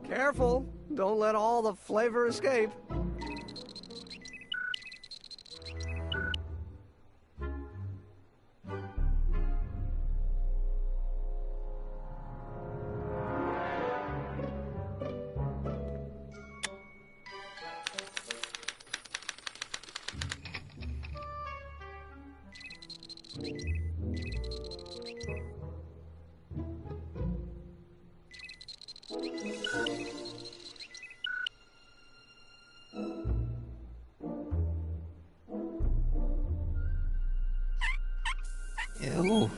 Careful, don't let all the flavor escape. Ew.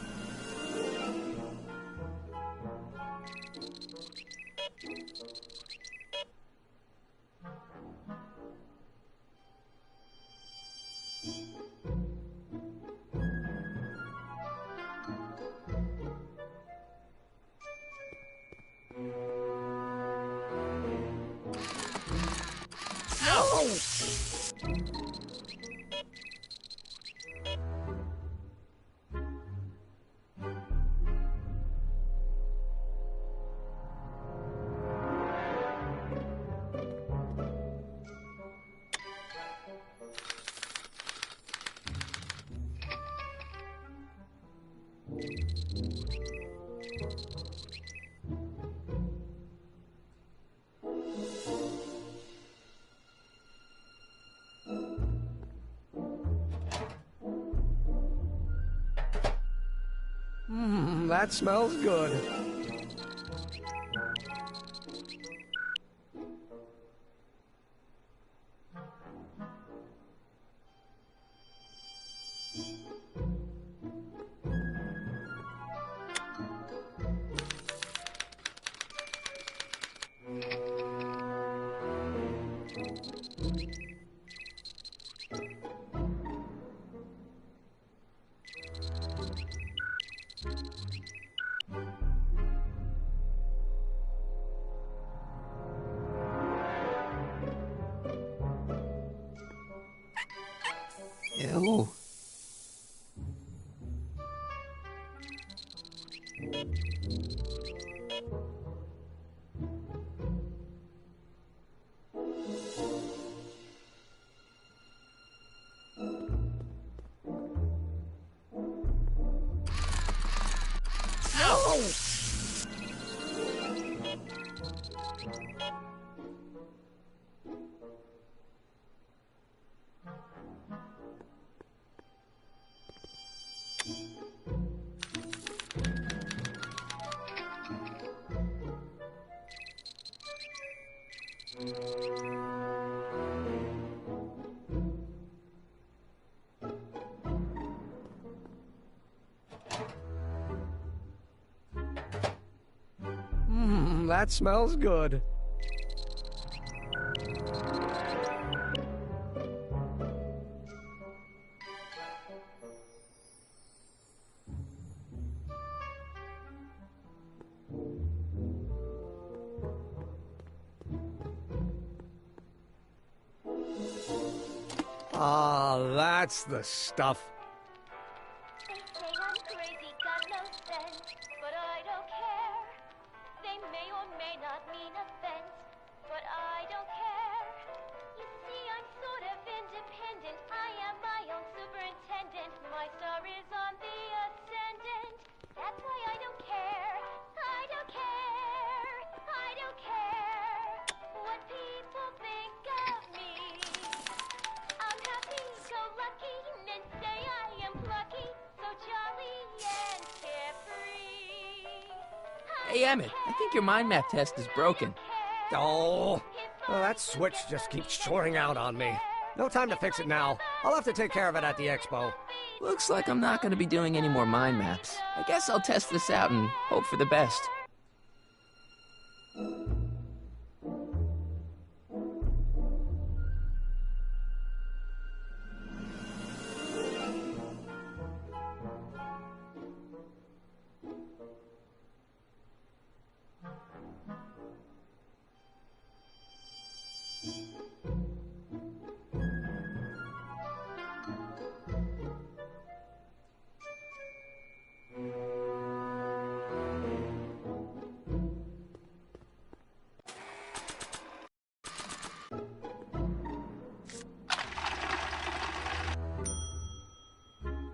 That smells good. Ew. That smells good. Ah, that's the stuff. may or may not mean offense, but I don't care. You see, I'm sort of independent. I am my own superintendent. My star is on the ascendant. That's why I don't care. I don't care. I don't care what people think of me. I'm happy, go lucky, and say I am plucky, so jolly and carefree. Hey, Emmett, I think your mind map test is broken. Oh, well, that switch just keeps shorting out on me. No time to fix it now. I'll have to take care of it at the expo. Looks like I'm not going to be doing any more mind maps. I guess I'll test this out and hope for the best.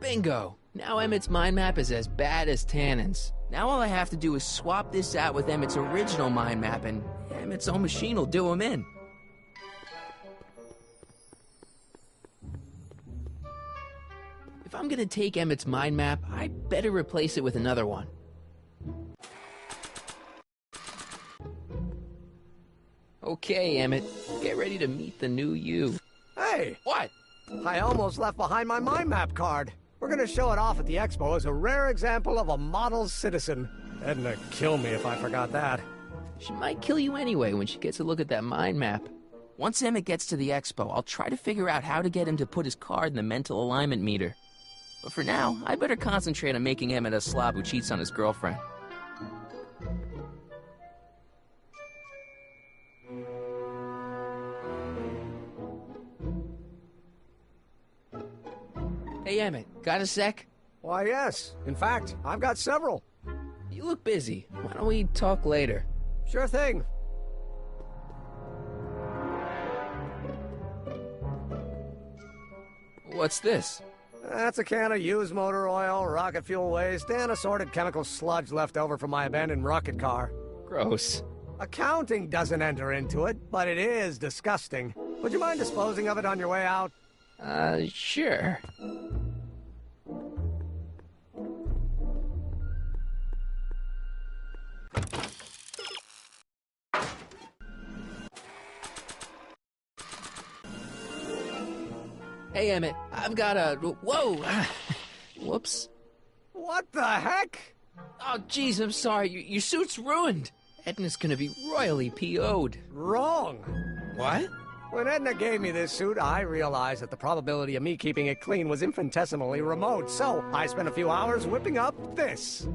Bingo! Now Emmett's mind map is as bad as Tannen's. Now all I have to do is swap this out with Emmett's original mind map and Emmett's own machine will do him in. If I'm gonna take Emmett's mind map, I better replace it with another one. Okay, Emmett, get ready to meet the new you. Hey! What? I almost left behind my mind map card. We're gonna show it off at the expo as a rare example of a model citizen. Edna kill me if I forgot that. She might kill you anyway when she gets a look at that mind map. Once Emmett gets to the expo, I'll try to figure out how to get him to put his card in the mental alignment meter. But for now, I better concentrate on making Emmett a slob who cheats on his girlfriend. Hey, Emmett, got a sec? Why, yes. In fact, I've got several. You look busy. Why don't we talk later? Sure thing. What's this? That's a can of used motor oil, rocket fuel waste, and assorted chemical sludge left over from my abandoned rocket car. Gross. Accounting doesn't enter into it, but it is disgusting. Would you mind disposing of it on your way out? Sure. Hey, Emmett, I've got a... Whoa! Whoops. What the heck? Oh, jeez, I'm sorry. Your suit's ruined. Edna's gonna be royally PO'd. Wrong. What? When Edna gave me this suit, I realized that the probability of me keeping it clean was infinitesimally remote, so I spent a few hours whipping up this.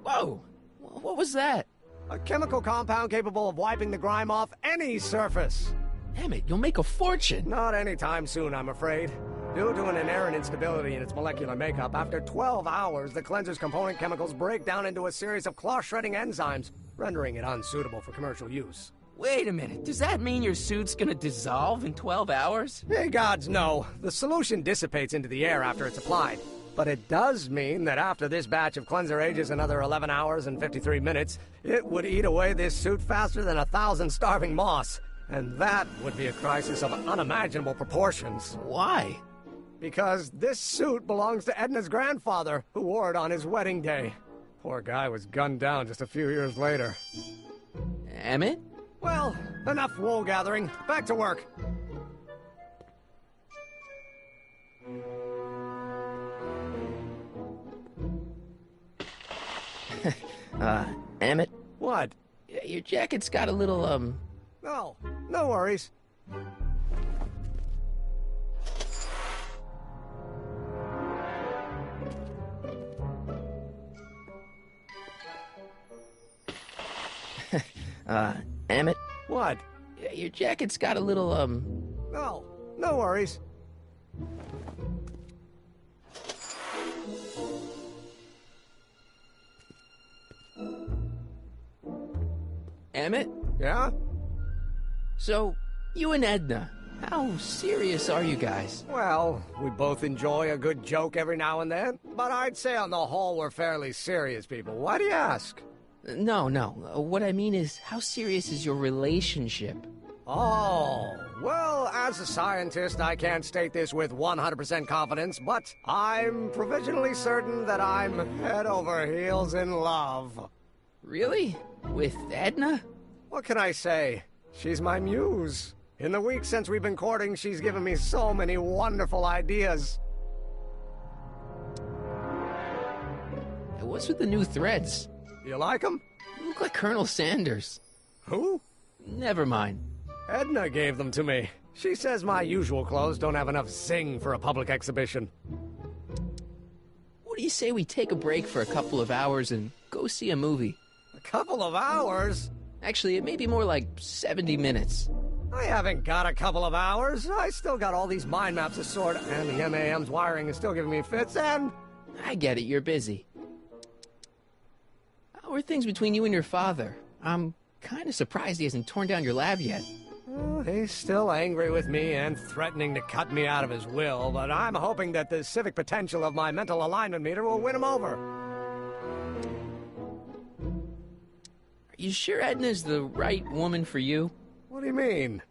Whoa! What was that? A chemical compound capable of wiping the grime off any surface. Emmett, you'll make a fortune. Not anytime soon, I'm afraid. Due to an inherent instability in its molecular makeup, after 12 hours, the cleanser's component chemicals break down into a series of cloth-shredding enzymes, rendering it unsuitable for commercial use. Wait a minute, does that mean your suit's gonna dissolve in 12 hours? Hey, gods, no. The solution dissipates into the air after it's applied. But it does mean that after this batch of cleanser ages another 11 hours and 53 minutes, it would eat away this suit faster than 1,000 starving moths. And that would be a crisis of unimaginable proportions. Why? Because this suit belongs to Edna's grandfather, who wore it on his wedding day. Poor guy was gunned down just a few years later. Emmett? Well, enough wool gathering. Back to work. Emmett? What? Your jacket's got a little, No, no worries. Emmett? What? Your jacket's got a little, No, no worries. Emmett? Yeah? So, you and Edna, how serious are you guys? Well, we both enjoy a good joke every now and then, but I'd say on the whole we're fairly serious people. Why do you ask? No. What I mean is, how serious is your relationship? Oh, well, as a scientist, I can't state this with 100% confidence, but I'm provisionally certain that I'm head over heels in love. Really? With Edna? What can I say? She's my muse. In the week since we've been courting, she's given me so many wonderful ideas. Hey, what's with the new threads? You like them? You look like Colonel Sanders. Who? Never mind. Edna gave them to me. She says my usual clothes don't have enough zing for a public exhibition. What do you say we take a break for a couple of hours and go see a movie? A couple of hours? Actually, it may be more like 70 minutes. I haven't got a couple of hours. I still got all these mind maps to sort, and the MAM's wiring is still giving me fits, and... I get it, you're busy. How are things between you and your father? I'm kind of surprised he hasn't torn down your lab yet. He's still angry with me and threatening to cut me out of his will, but I'm hoping that the civic potential of my mental alignment meter will win him over. Are you sure Edna's the right woman for you? What do you mean?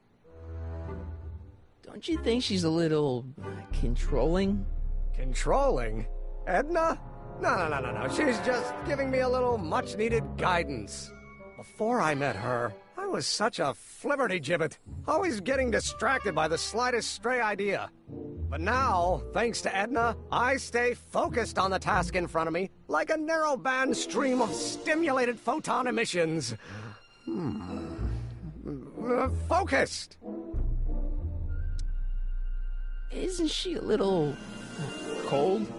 Don't you think she's a little controlling? Controlling? Edna? No. She's just giving me a little much-needed guidance. Before I met her, I was such a flibberty-gibbet, always getting distracted by the slightest stray idea. But now, thanks to Edna, I stay focused on the task in front of me, like a narrow-band stream of stimulated photon emissions. Focused! Isn't she a little... cold?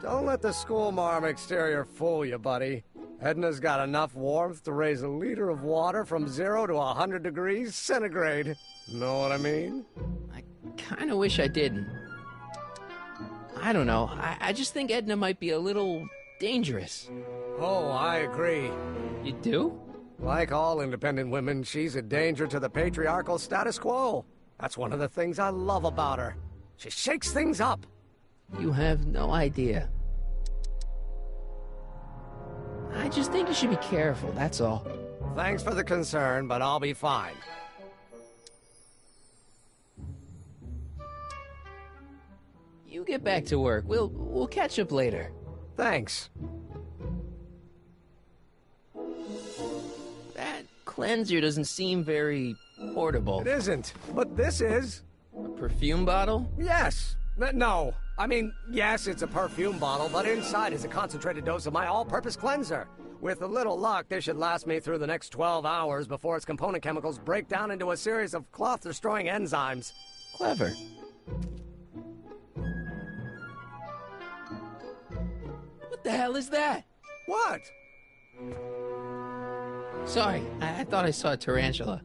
Don't let the schoolmarm exterior fool you, buddy. Edna's got enough warmth to raise a liter of water from 0 to 100 degrees centigrade. Know what I mean? I kind of wish I didn't. I don't know. I just think Edna might be a little dangerous. Oh, I agree. You do? Like all independent women, she's a danger to the patriarchal status quo. That's one of the things I love about her. She shakes things up. You have no idea. I just think you should be careful, that's all. Thanks for the concern, but I'll be fine. You get back to work. We'll catch up later. Thanks. That cleanser doesn't seem very portable. It isn't, but this is. A perfume bottle? Yes. No. I mean, yes, it's a perfume bottle, but inside is a concentrated dose of my all-purpose cleanser. With a little luck, this should last me through the next 12 hours before its component chemicals break down into a series of cloth-destroying enzymes. Clever. What the hell is that? What? Sorry, I thought I saw a tarantula.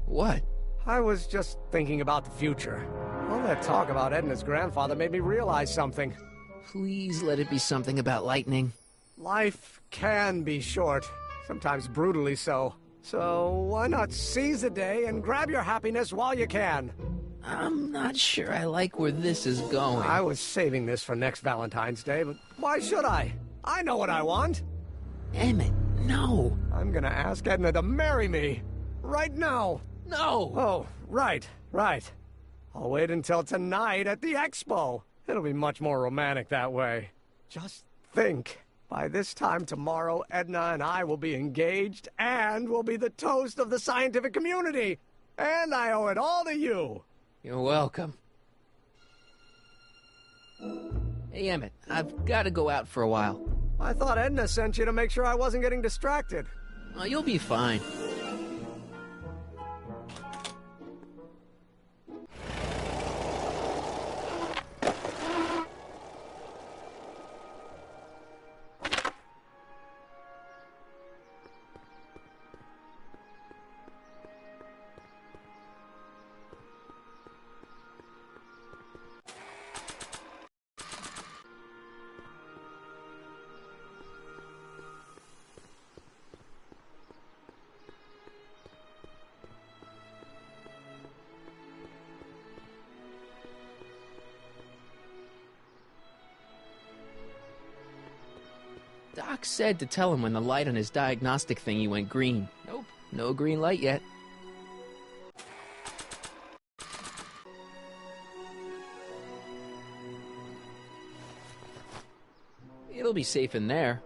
What? I was just thinking about the future. All that talk about Edna's grandfather made me realize something. Please let it be something about lightning. Life can be short, sometimes brutally so. So why not seize the day and grab your happiness while you can? I'm not sure I like where this is going. I was saving this for next Valentine's Day, but why should I? I know what I want. Emmett, no. I'm gonna ask Edna to marry me. Right now. No! Oh, right. I'll wait until tonight at the expo. It'll be much more romantic that way. Just think. By this time tomorrow, Edna and I will be engaged and will be the toast of the scientific community. And I owe it all to you. You're welcome. Hey, Emmett, I've got to go out for a while. I thought Edna sent you to make sure I wasn't getting distracted. Oh, you'll be fine. Doc said to tell him when the light on his diagnostic thingy went green. Nope, no green light yet. It'll be safe in there.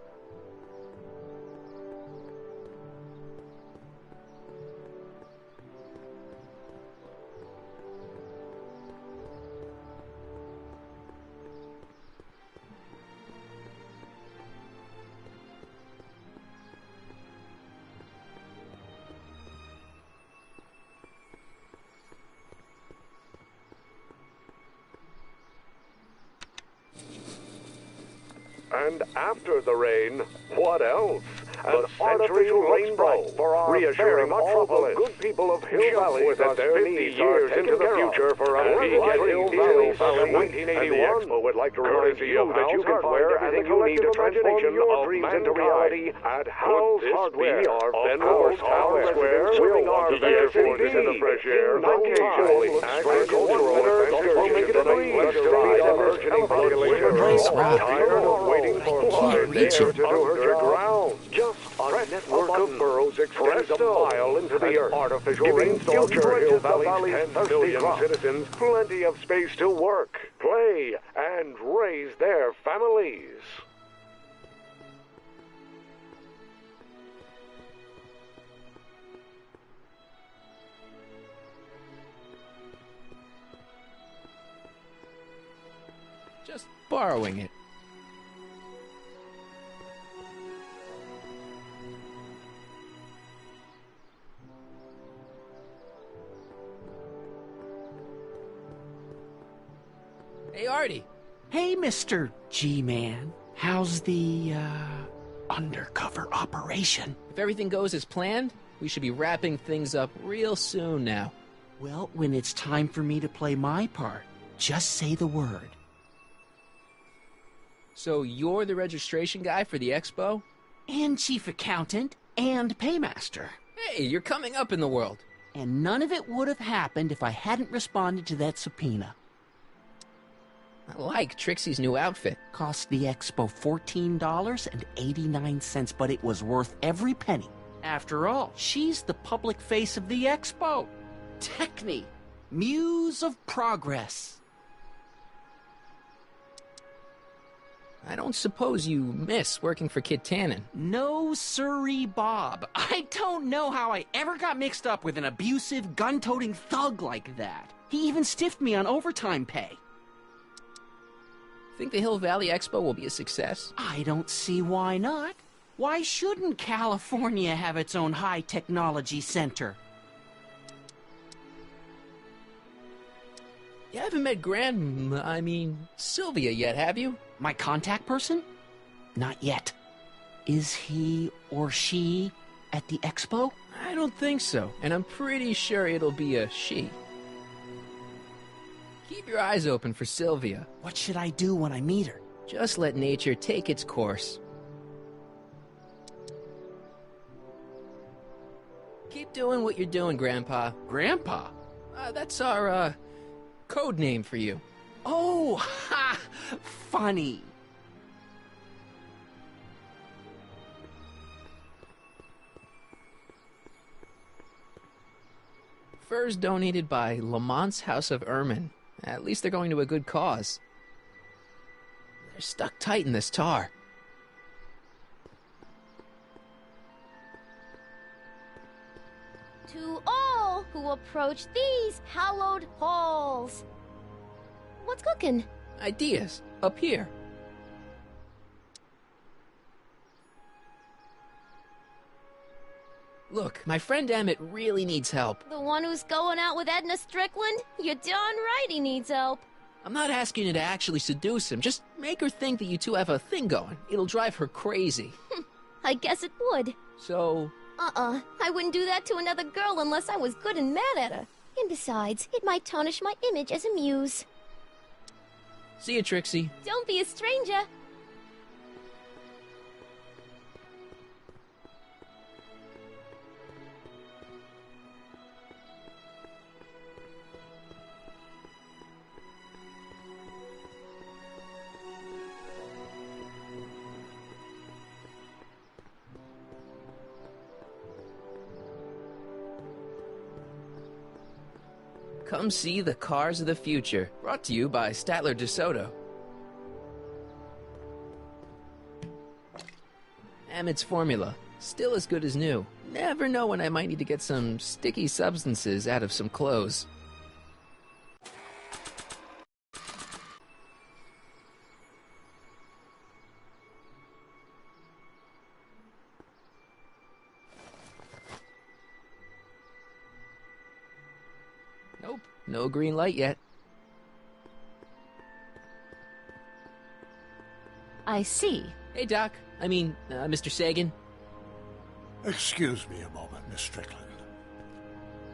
And after the rain, what else? An artificial rainbow for our reassuring all the good people of Hill Valley that their 50 years into the future for a at Hill Valley in 1981. And the Expo would like to remind you that you can find everything you need to transform your dreams into reality at Hal's Hardware, then Hal's Town Square, swimming our better 40s in the fresh air, occasionally agricultural adventures will make it a breeze to feed our burgeoning population. Tired of waiting for Mother Nature to do her job? Just a network of burrows extends a mile into the earth, giving future Hill Valley's 10 million citizens plenty of space to work, play, and raise their families. Just borrowing it. Hey, Artie. Hey, Mr. G-Man. How's the, undercover operation? If everything goes as planned, we should be wrapping things up real soon now. Well, when it's time for me to play my part, just say the word. So you're the registration guy for the expo? And chief accountant and paymaster. Hey, you're coming up in the world. And none of it would have happened if I hadn't responded to that subpoena. I like Trixie's new outfit. Cost the expo $14.89, but it was worth every penny. After all, she's the public face of the expo. Techne, muse of progress. I don't suppose you miss working for Kid Tannen. No siree, Bob. I don't know how I ever got mixed up with an abusive, gun-toting thug like that. He even stiffed me on overtime pay. Think the Hill Valley Expo will be a success? I don't see why not. Why shouldn't California have its own high-technology center? You haven't met Sylvia yet, have you? My contact person? Not yet. Is he or she at the expo? I don't think so, and I'm pretty sure it'll be a she. Keep your eyes open for Sylvia. What should I do when I meet her? Just let nature take its course. Keep doing what you're doing, Grandpa. Grandpa? That's our, code name for you. Oh, ha! Funny. Furs donated by Lamont's House of Ermine. At least they're going to a good cause. They're stuck tight in this tar. To all who approach these hallowed halls. What's cooking? Ideas. Up here. Look, my friend Emmett really needs help. The one who's going out with Edna Strickland? You're darn right he needs help. I'm not asking you to actually seduce him. Just make her think that you two have a thing going. It'll drive her crazy. I guess it would. So... I wouldn't do that to another girl unless I was good and mad at her. And besides, it might tarnish my image as a muse. See you, Trixie. Don't be a stranger. Come see the cars of the future. Brought to you by Statler DeSoto. Emmett's formula. Still as good as new. Never know when I might need to get some sticky substances out of some clothes. Nope, no green light yet. I see. Hey, Doc. Mr. Sagan. Excuse me a moment, Miss Strickland.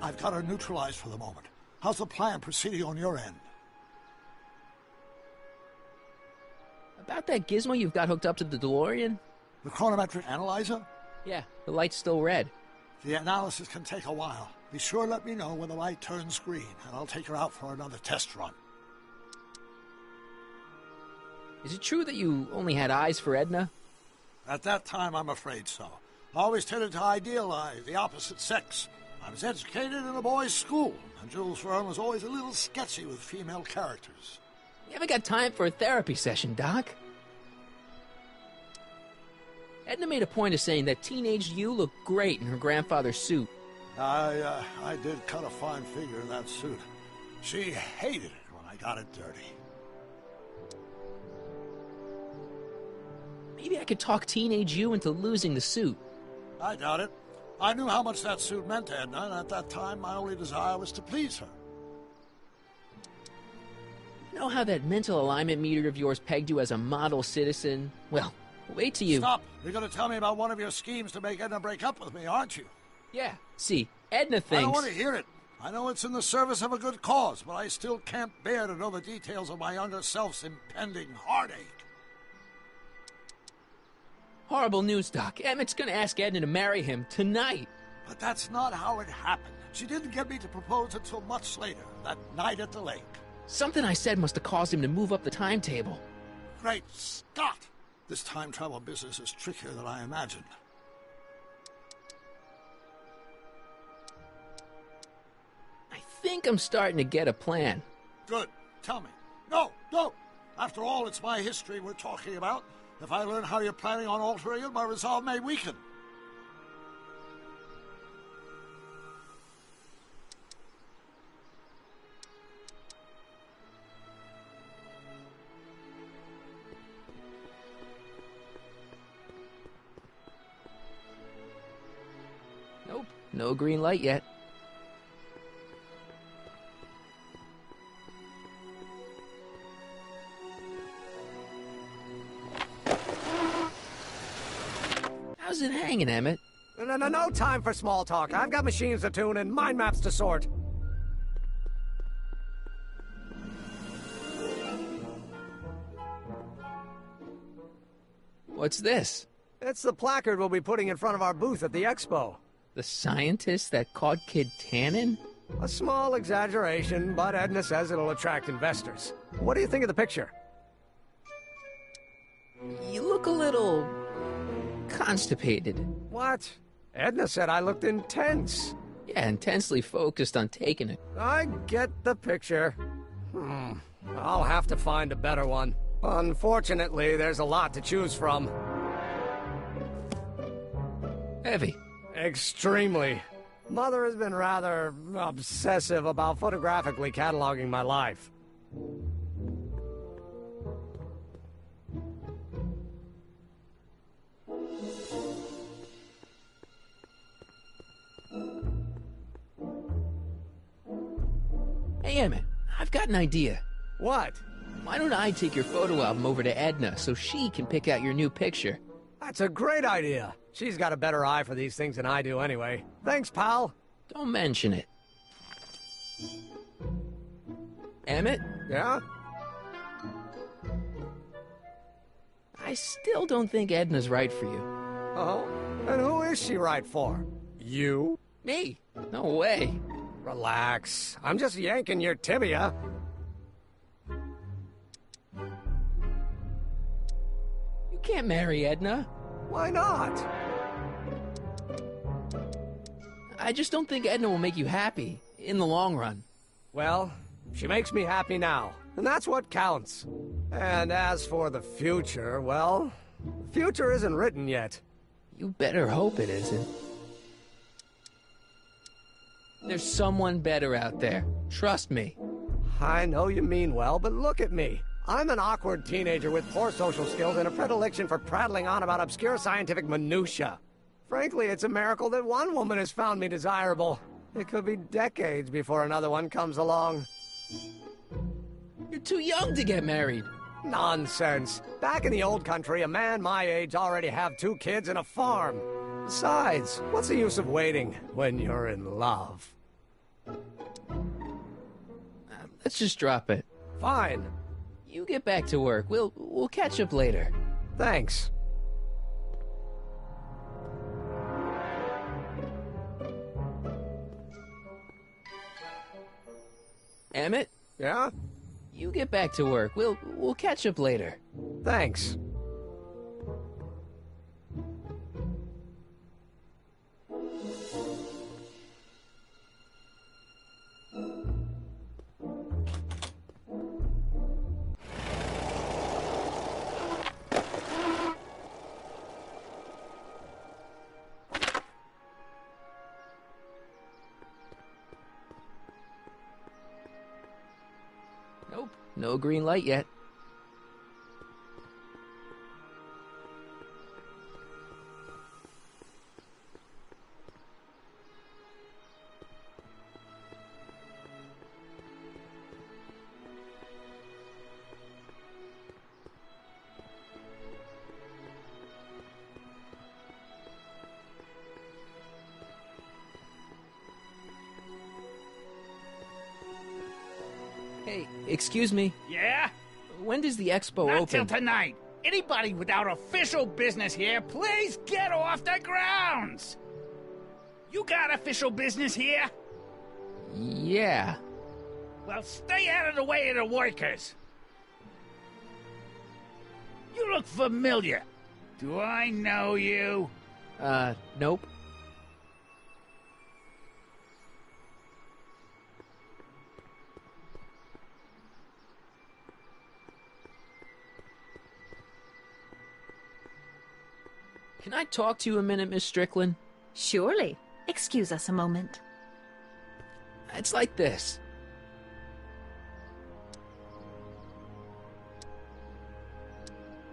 I've got her neutralized for the moment. How's the plan proceeding on your end? About that gizmo you've got hooked up to the DeLorean? The chronometric analyzer? Yeah, the light's still red. The analysis can take a while. Be sure to let me know when the light turns green, and I'll take her out for another test run. Is it true that you only had eyes for Edna? At that time, I'm afraid so. I always tended to idealize the opposite sex. I was educated in a boys' school, and Jules Verne was always a little sketchy with female characters. You haven't got time for a therapy session, Doc. Edna made a point of saying that teenage you looked great in her grandfather's suit. I did cut a fine figure in that suit. She hated it when I got it dirty. Maybe I could talk teenage you into losing the suit. I doubt it. I knew how much that suit meant to Edna, and at that time my only desire was to please her. You know how that mental alignment meter of yours pegged you as a model citizen? Well, wait till you... Stop! You're going to tell me about one of your schemes to make Edna break up with me, aren't you? Yeah. See, Edna thinks... I don't want to hear it. I know it's in the service of a good cause, but I still can't bear to know the details of my younger self's impending heartache. Horrible news, Doc. Emmett's gonna ask Edna to marry him tonight. But that's not how it happened. She didn't get me to propose until much later, that night at the lake. Something I said must have caused him to move up the timetable. Great Scott! This time travel business is trickier than I imagined. I think I'm starting to get a plan. Good. Tell me. No, don't! After all, it's my history we're talking about. If I learn how you're planning on altering it, my resolve may weaken. Nope, no green light yet. How's it hanging, Emmett? No time for small talk. I've got machines to tune and mind maps to sort. What's this? It's the placard we'll be putting in front of our booth at the expo. The scientist that caught Kid Tannen? A small exaggeration, but Edna says it'll attract investors. What do you think of the picture? You look a little... constipated. What? Edna said I looked intense. Yeah, intensely focused on taking it. I get the picture. I'll have to find a better one. Unfortunately, there's a lot to choose from. Heavy. Extremely. Mother has been rather obsessive about photographically cataloging my life. Hey, Emmett, I've got an idea. What? Why don't I take your photo album over to Edna so she can pick out your new picture? That's a great idea. She's got a better eye for these things than I do anyway. Thanks, pal. Don't mention it. Emmett? Yeah? I still don't think Edna's right for you. Oh? And who is she right for? You? Me? No way. Relax. I'm just yanking your tibia. You can't marry Edna. Why not? I just don't think Edna will make you happy in the long run. Well, she makes me happy now, and that's what counts. And as for the future, well, the future isn't written yet. You better hope it isn't. There's someone better out there. Trust me. I know you mean well, but look at me. I'm an awkward teenager with poor social skills and a predilection for prattling on about obscure scientific minutiae. Frankly, it's a miracle that one woman has found me desirable. It could be decades before another one comes along. You're too young to get married. Nonsense. Back in the old country, a man my age already have 2 kids and a farm. Besides, what's the use of waiting when you're in love? Let's just drop it. Fine. You get back to work. We'll catch up later. Thanks. Emmett? Yeah? You get back to work. We'll catch up later. Thanks. Nope, no green light yet. Hey, excuse me. Yeah? When does the expo Not open? till tonight. Anybody without official business here, please get off the grounds! You got official business here? Yeah. Well, stay out of the way of the workers. You look familiar. Do I know you? Nope. Can I talk to you a minute, Miss Strickland? Surely. Excuse us a moment. It's like this.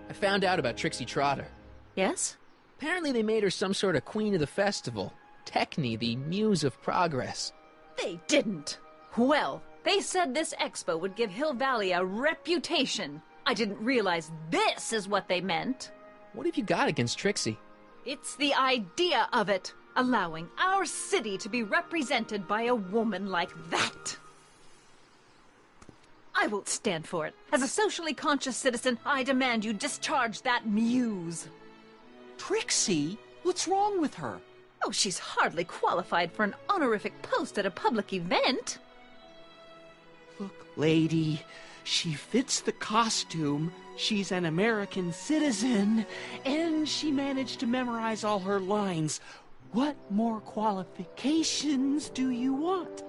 I found out about Trixie Trotter. Yes? Apparently they made her some sort of queen of the festival. Techne, the muse of progress. They didn't. Well, they said this expo would give Hill Valley a reputation. I didn't realize this is what they meant. What have you got against Trixie? It's the idea of it. Allowing our city to be represented by a woman like that. I won't stand for it. As a socially conscious citizen, I demand you discharge that muse. Trixie? What's wrong with her? Oh, she's hardly qualified for an honorific post at a public event. Look, lady, she fits the costume. She's an American citizen, and she managed to memorize all her lines. What more qualifications do you want?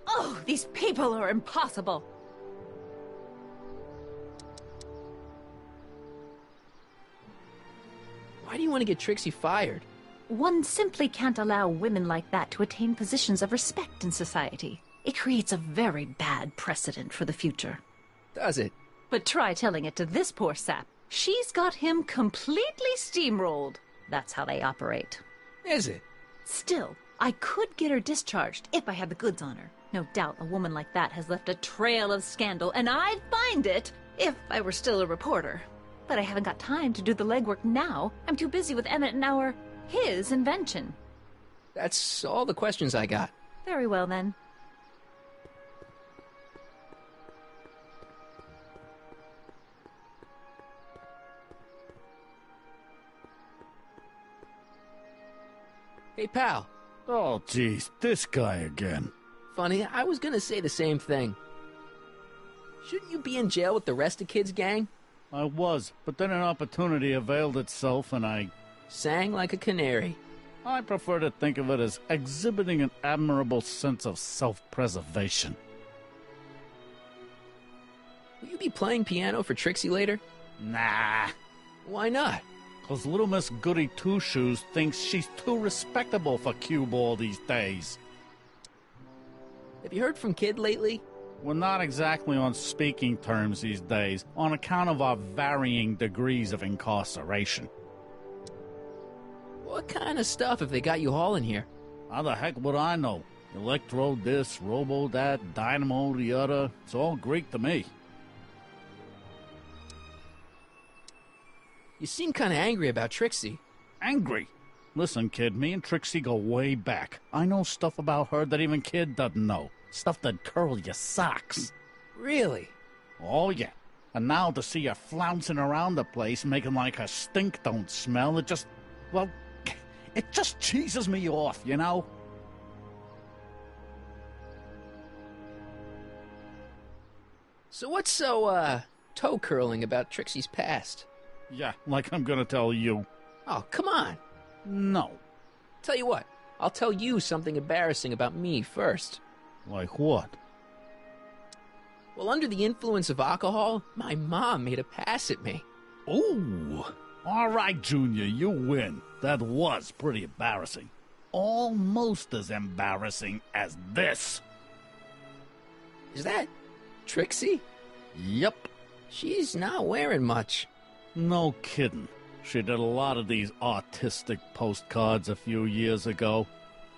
Oh, these people are impossible. Why do you want to get Trixie fired? One simply can't allow women like that to attain positions of respect in society. It creates a very bad precedent for the future. Does it? But try telling it to this poor sap. She's got him completely steamrolled. That's how they operate. Is it? Still, I could get her discharged if I had the goods on her. No doubt a woman like that has left a trail of scandal, and I'd find it if I were still a reporter. But I haven't got time to do the legwork now. I'm too busy with Emmett and his invention. That's all the questions I got. Very well, then. Hey, pal. Oh, geez, this guy again. Funny, I was gonna say the same thing. Shouldn't you be in jail with the rest of kids' gang? I was, but then an opportunity availed itself and I... Sang like a canary. I prefer to think of it as exhibiting an admirable sense of self-preservation. Will you be playing piano for Trixie later? Nah. Why not? 'Cause little Miss Goody Two-Shoes thinks she's too respectable for cue ball these days. Have you heard from Kid lately? We're not exactly on speaking terms these days, on account of our varying degrees of incarceration. What kind of stuff have they got you hauling here? How the heck would I know? Electro this, robo that, dynamo the other. It's all Greek to me. You seem kind of angry about Trixie. Angry? Listen, kid, me and Trixie go way back. I know stuff about her that even Kid doesn't know. Stuff that curl your socks. Really? Oh, yeah. And now to see her flouncing around the place, making like her stink don't smell, it just cheeses me off, you know? So what's so, toe-curling about Trixie's past? Yeah, like I'm gonna tell you. Oh, come on. No. Tell you what, I'll tell you something embarrassing about me first. Like what? Well, under the influence of alcohol, my mom made a pass at me. Ooh. All right, Junior, you win. That was pretty embarrassing. Almost as embarrassing as this. Is that Trixie? Yep. She's not wearing much. No kidding. She did a lot of these artistic postcards a few years ago.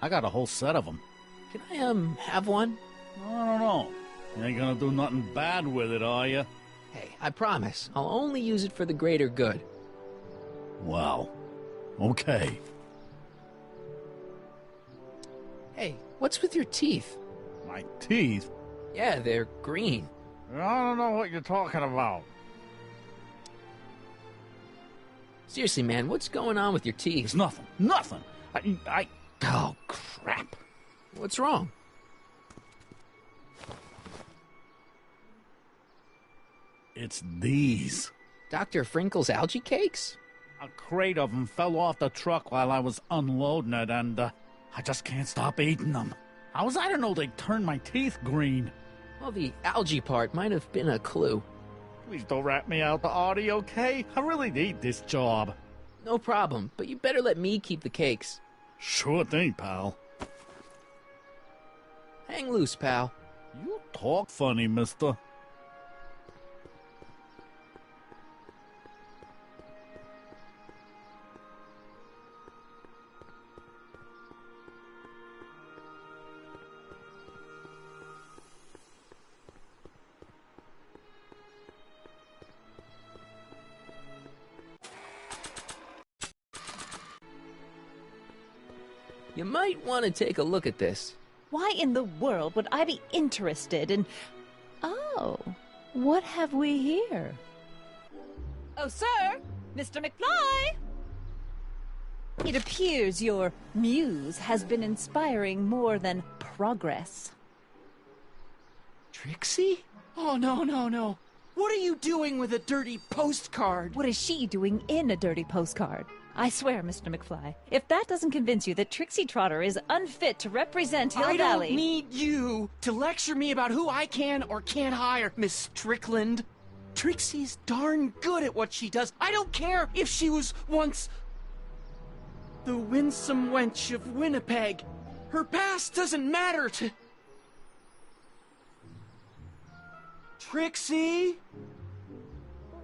I got a whole set of them. Can I, have one? I don't know. You ain't gonna do nothing bad with it, are you? Hey, I promise. I'll only use it for the greater good. Wow. Okay. Hey, what's with your teeth? My teeth? Yeah, they're green. I don't know what you're talking about. Seriously, man, what's going on with your teeth? It's nothing. Nothing. Oh, crap. What's wrong? It's these. Dr. Frinkle's algae cakes? A crate of them fell off the truck while I was unloading it, and I just can't stop eating them. How was I to know they'd turn my teeth green? Well, the algae part might have been a clue. Please don't rat me out, Artie, okay? I really need this job. No problem, but you better let me keep the cakes. Sure thing, pal. Hang loose, pal. You talk funny, mister. You might want to take a look at this. Why in the world would I be interested in... Oh, what have we here? Oh, sir! Mr. McFly! It appears your muse has been inspiring more than progress. Trixie? Oh, no. What are you doing with a dirty postcard? What is she doing in a dirty postcard? I swear, Mr. McFly, if that doesn't convince you that Trixie Trotter is unfit to represent Hill Valley... I don't need you to lecture me about who I can or can't hire, Miss Strickland. Trixie's darn good at what she does. I don't care if she was once the winsome wench of Winnipeg. Her past doesn't matter to... Trixie?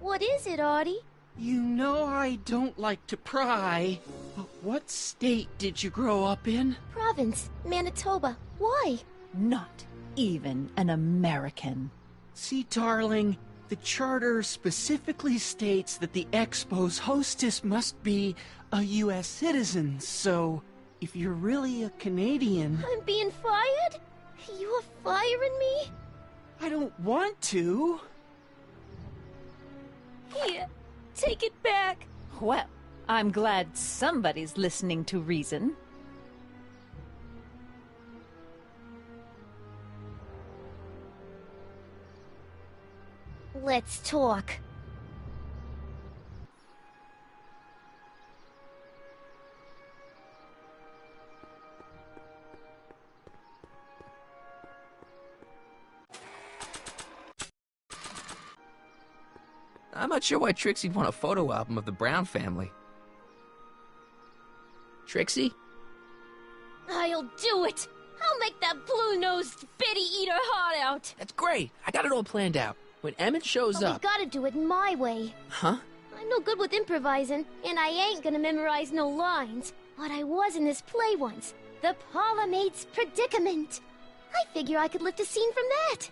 What is it, Artie? You know I don't like to pry, but what state did you grow up in? Province, Manitoba. Why? Not even an American. See, darling, the charter specifically states that the Expo's hostess must be a U.S. citizen, so if you're really a Canadian... I'm being fired? You're firing me? I don't want to. Here. Take it back. Well, I'm glad somebody's listening to reason. Let's talk. I'm not sure why Trixie'd want a photo album of the Brown family. Trixie? I'll do it! I'll make that blue-nosed bitty eat her heart out! That's great! I got it all planned out. When Emmett shows But up... we gotta do it my way. Huh? I'm no good with improvising, and I ain't gonna memorize no lines. But I was in this play once. The Parlor-Maid's Predicament. I figure I could lift a scene from that.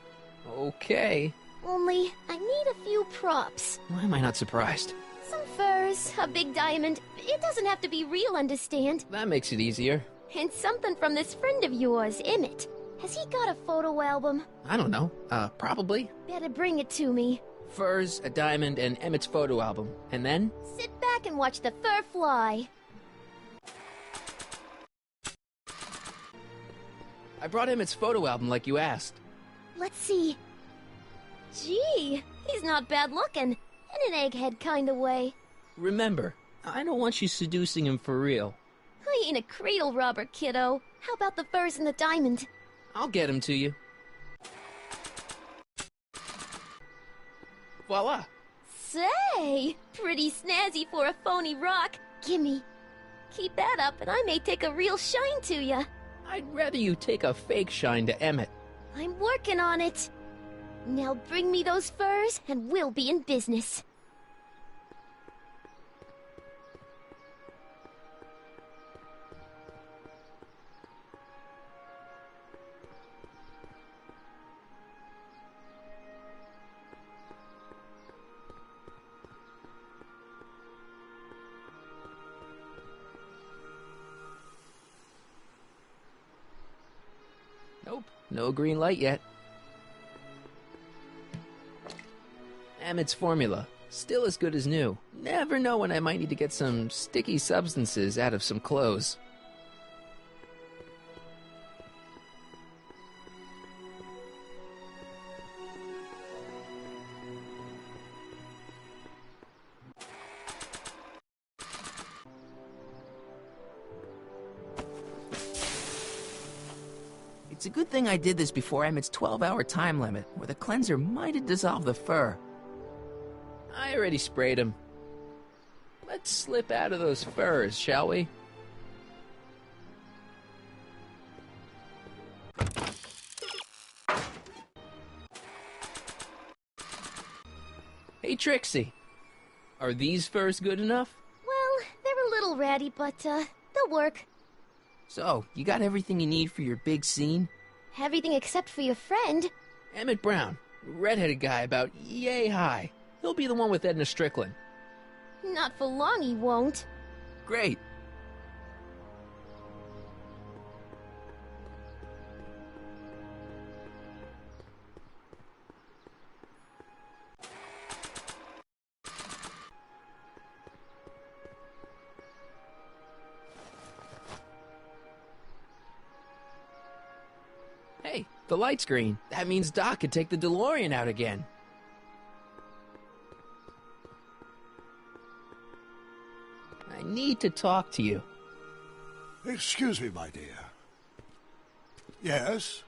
Okay. Only, I need a few props. Why am I not surprised? Some furs, a big diamond. It doesn't have to be real, understand? That makes it easier. And something from this friend of yours, Emmett. Has he got a photo album? I don't know. Probably. Better bring it to me. Furs, a diamond, and Emmett's photo album. And then? Sit back and watch the fur fly. I brought Emmett's photo album like you asked. Let's see. Gee, he's not bad looking. In an egghead kind of way. Remember, I don't want you seducing him for real. I ain't a cradle robber, kiddo. How about the furs and the diamond? I'll get him to you. Voila! Say, pretty snazzy for a phony rock. Gimme. Keep that up and I may take a real shine to ya. I'd rather you take a fake shine to Emmett. I'm working on it. Now bring me those furs and we'll be in business. Nope, no green light yet. Emmett's formula, still as good as new. Never know when I might need to get some sticky substances out of some clothes. It's a good thing I did this before Emmett's 12-hour time limit, or the cleanser might have dissolved the fur. I already sprayed him. Let's slip out of those furs, shall we? Hey, Trixie. Are these furs good enough? Well, they're a little ratty, but, they'll work. So, you got everything you need for your big scene? Everything except for your friend. Emmett Brown, redheaded guy about yay high. He'll be the one with Edna Strickland. Not for long he won't. Great. Hey, the light's green. That means Doc could take the DeLorean out again. I need to talk to you. Excuse me, my dear. Yes?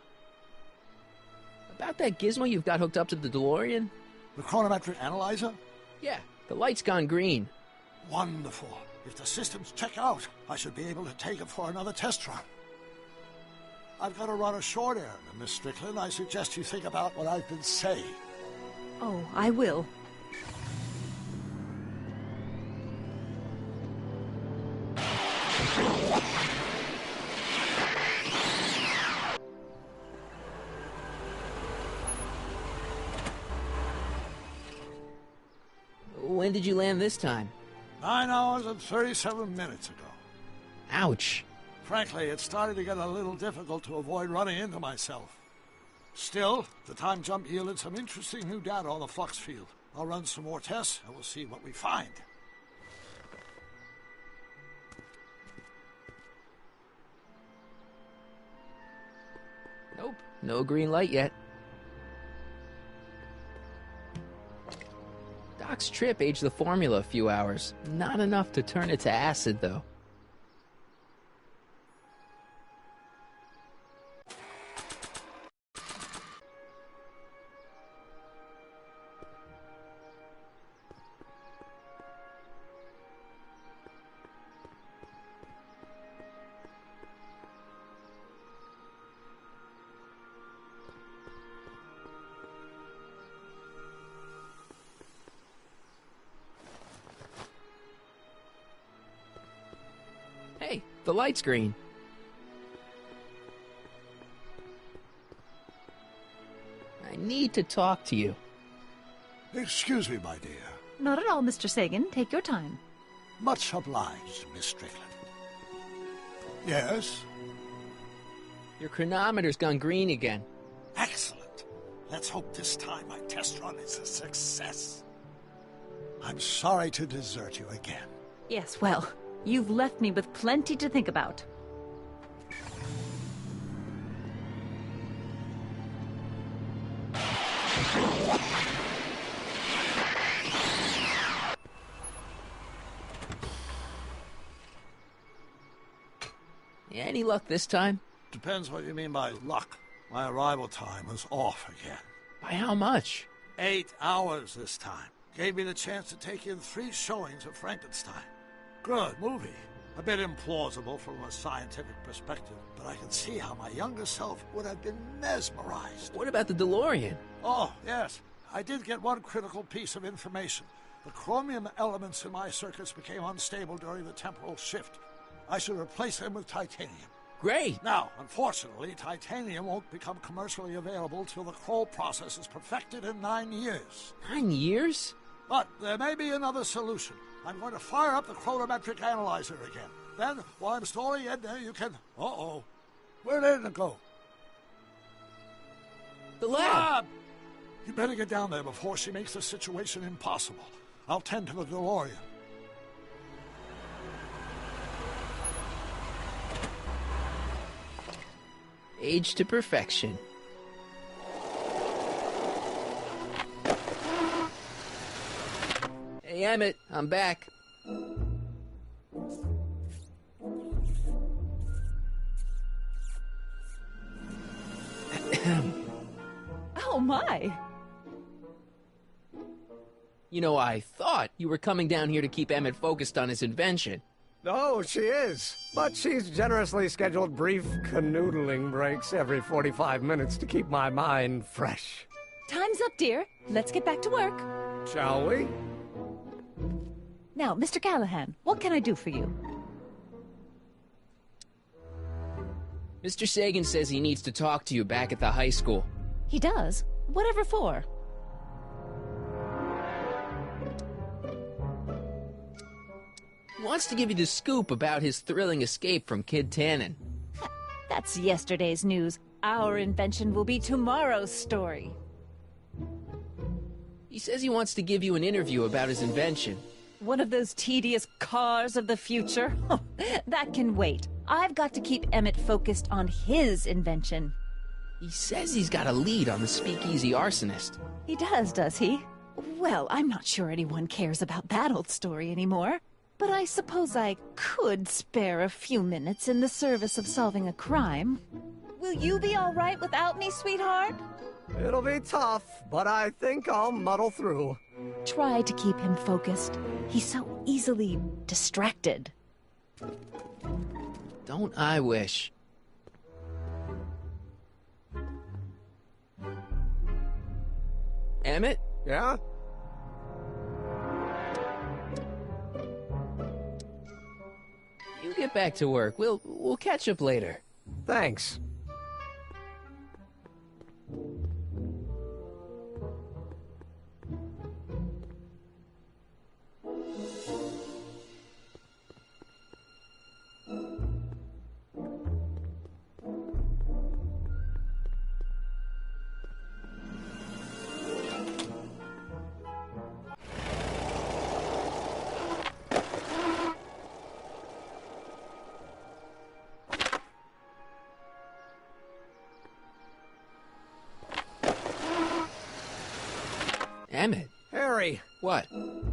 About that gizmo you've got hooked up to the DeLorean? The chronometric analyzer? Yeah, the light's gone green. Wonderful. If the systems check out, I should be able to take it for another test run. I've got to run a short errand, Miss Strickland. I suggest you think about what I've been saying. Oh, I will. When did you land this time? 9 hours and 37 minutes ago. Ouch. Frankly, it started to get a little difficult to avoid running into myself. Still, the time jump yielded some interesting new data on the flux field. I'll run some more tests, and we'll see what we find. Nope, no green light yet. Doc's trip aged the formula a few hours. Not enough to turn it to acid, though. The light's green. I need to talk to you. Excuse me, my dear. Not at all, Mr. Sagan. Take your time. Much obliged, Miss Strickland. Yes? Your chronometer's gone green again. Excellent. Let's hope this time my test run is a success. I'm sorry to desert you again. Yes, well, you've left me with plenty to think about. Any luck this time? Depends what you mean by luck. My arrival time was off again. By how much? 8 hours this time. Gave me the chance to take in 3 showings of Frankenstein. Good movie. A bit implausible from a scientific perspective, but I can see how my younger self would have been mesmerized. What about the DeLorean? Oh, yes. I did get one critical piece of information. The chromium elements in my circuits became unstable during the temporal shift. I should replace them with titanium. Great! Now, unfortunately, titanium won't become commercially available till the Kroll process is perfected in 9 years. 9 years? But there may be another solution. I'm going to fire up the chronometric analyzer again. Then, while I'm stalling in there, you can... Uh-oh. Where did it go? The lab! You better get down there before she makes the situation impossible. I'll tend to the DeLorean. Age to perfection. Hey, Emmett, I'm back. Oh, my. You know, I thought you were coming down here to keep Emmett focused on his invention. Oh, she is. But she's generously scheduled brief canoodling breaks every 45 minutes to keep my mind fresh. Time's up, dear. Let's get back to work. Shall we? Now, Mr. Callahan, what can I do for you? Mr. Sagan says he needs to talk to you back at the high school. He does? Whatever for? He wants to give you the scoop about his thrilling escape from Kid Tannen. That's yesterday's news. Our invention will be tomorrow's story. He says he wants to give you an interview about his invention. One of those tedious cars of the future? That can wait. I've got to keep Emmett focused on his invention. He says he's got a lead on the speakeasy arsonist. He does he? Well, I'm not sure anyone cares about that old story anymore. But I suppose I could spare a few minutes in the service of solving a crime. Will you be all right without me, sweetheart? It'll be tough, but I think I'll muddle through. Try to keep him focused. He's so easily distracted. Don't I wish? Emmett? Yeah? You get back to work. We'll catch up later. Thanks. Emmett? Harry. What?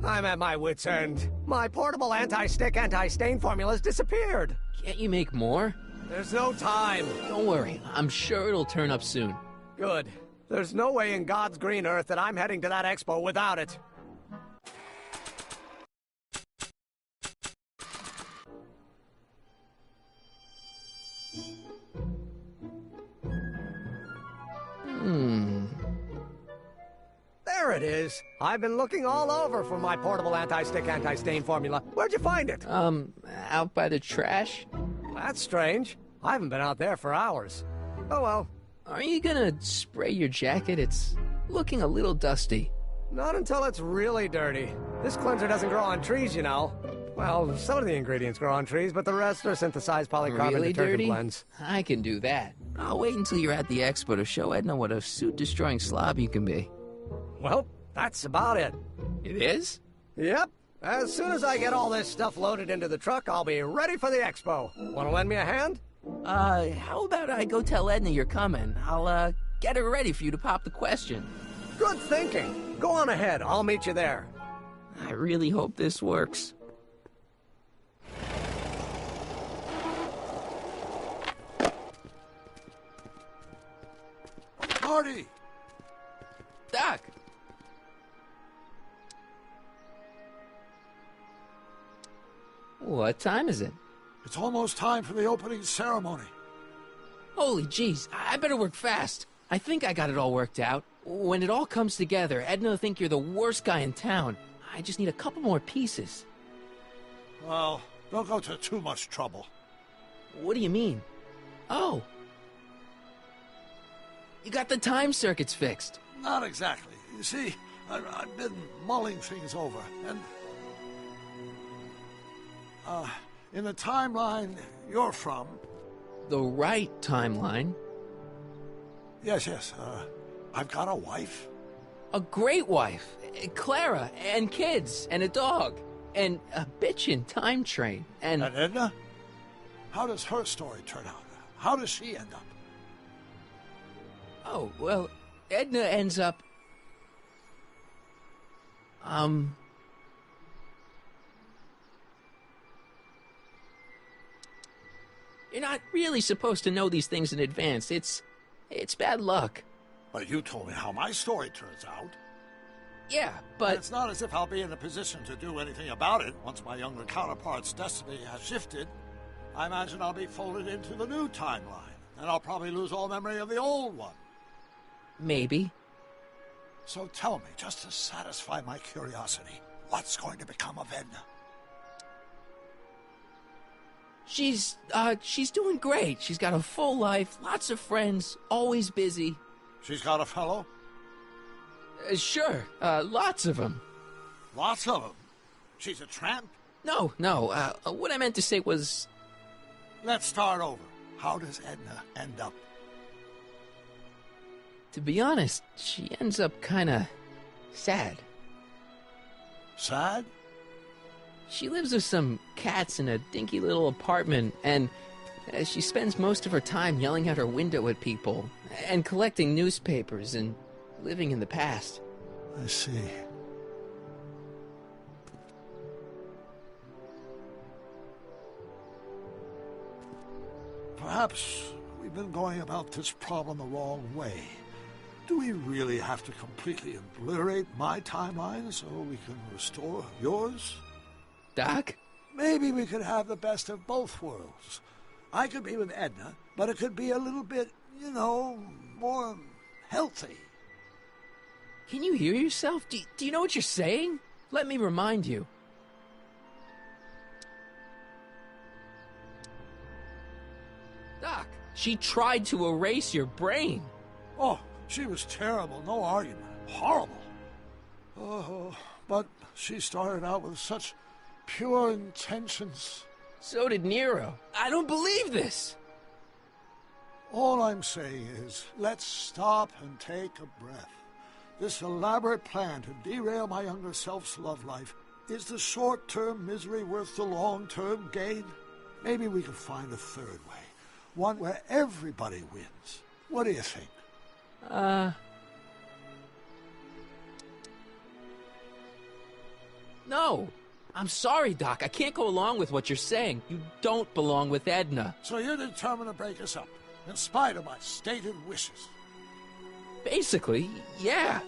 I'm at my wit's end. My portable anti-stick, anti-stain formula's disappeared. Can't you make more? There's no time. Don't worry. I'm sure it'll turn up soon. Good. There's no way in God's green earth that I'm heading to that expo without it. There it is. I've been looking all over for my portable anti-stick, anti-stain formula. Where'd you find it? Out by the trash? That's strange. I haven't been out there for hours. Oh well. Are you gonna spray your jacket? It's looking a little dusty. Not until it's really dirty. This cleanser doesn't grow on trees, you know. Well, some of the ingredients grow on trees, but the rest are synthesized polycarbonate Really detergent dirty? blends. I can do that. I'll wait until you're at the expo to show Edna what a suit-destroying slob you can be. Well, that's about it. It is? Yep. As soon as I get all this stuff loaded into the truck, I'll be ready for the expo. Want to lend me a hand? How about I go tell Edna you're coming? I'll, get her ready for you to pop the question. Good thinking. Go on ahead. I'll meet you there. I really hope this works. Marty! Doc! What time is it? It's almost time for the opening ceremony. Holy jeez, I better work fast. I think I got it all worked out. When it all comes together, Edna will think you're the worst guy in town. I just need a couple more pieces. Well, don't go to too much trouble. What do you mean? Oh. You got the time circuits fixed. Not exactly. You see, I've been mulling things over, and... in the timeline you're from... The right timeline? Yes, I've got a wife. A great wife. Clara, and kids, and a dog, and a bitchin' time train, and... And Edna? How does her story turn out? How does she end up? Oh, well, Edna ends up... You're not really supposed to know these things in advance. It's bad luck. But you told me how my story turns out. Yeah, but... And it's not as if I'll be in a position to do anything about it once my younger counterpart's destiny has shifted. I imagine I'll be folded into the new timeline, and I'll probably lose all memory of the old one. Maybe. So tell me, just to satisfy my curiosity, what's going to become of Edna? She's doing great. She's got a full life, lots of friends, always busy. She's got a fellow? Sure, lots of them. Lots of them? She's a tramp? No, what I meant to say was... Let's start over. How does Edna end up? To be honest, she ends up kinda... sad. Sad? She lives with some cats in a dinky little apartment, and she spends most of her time yelling out her window at people, and collecting newspapers, and living in the past. I see. Perhaps we've been going about this problem the wrong way. Do we really have to completely obliterate my timeline so we can restore yours? Doc? Maybe we could have the best of both worlds. I could be with Edna, but it could be a little bit, you know, more healthy. Can you hear yourself? Do you know what you're saying? Let me remind you. Doc, she tried to erase your brain. Oh, she was terrible, no argument. Horrible. Oh, but she started out with such pure intentions. So did Nero. I don't believe this. All I'm saying is, let's stop and take a breath. This elaborate plan to derail my younger self's love life, is the short-term misery worth the long-term gain? Maybe we could find a third way. One where everybody wins. What do you think? No. I'm sorry, Doc. I can't go along with what you're saying. You don't belong with Edna. So you're determined to break us up, in spite of my stated wishes? Basically, yeah.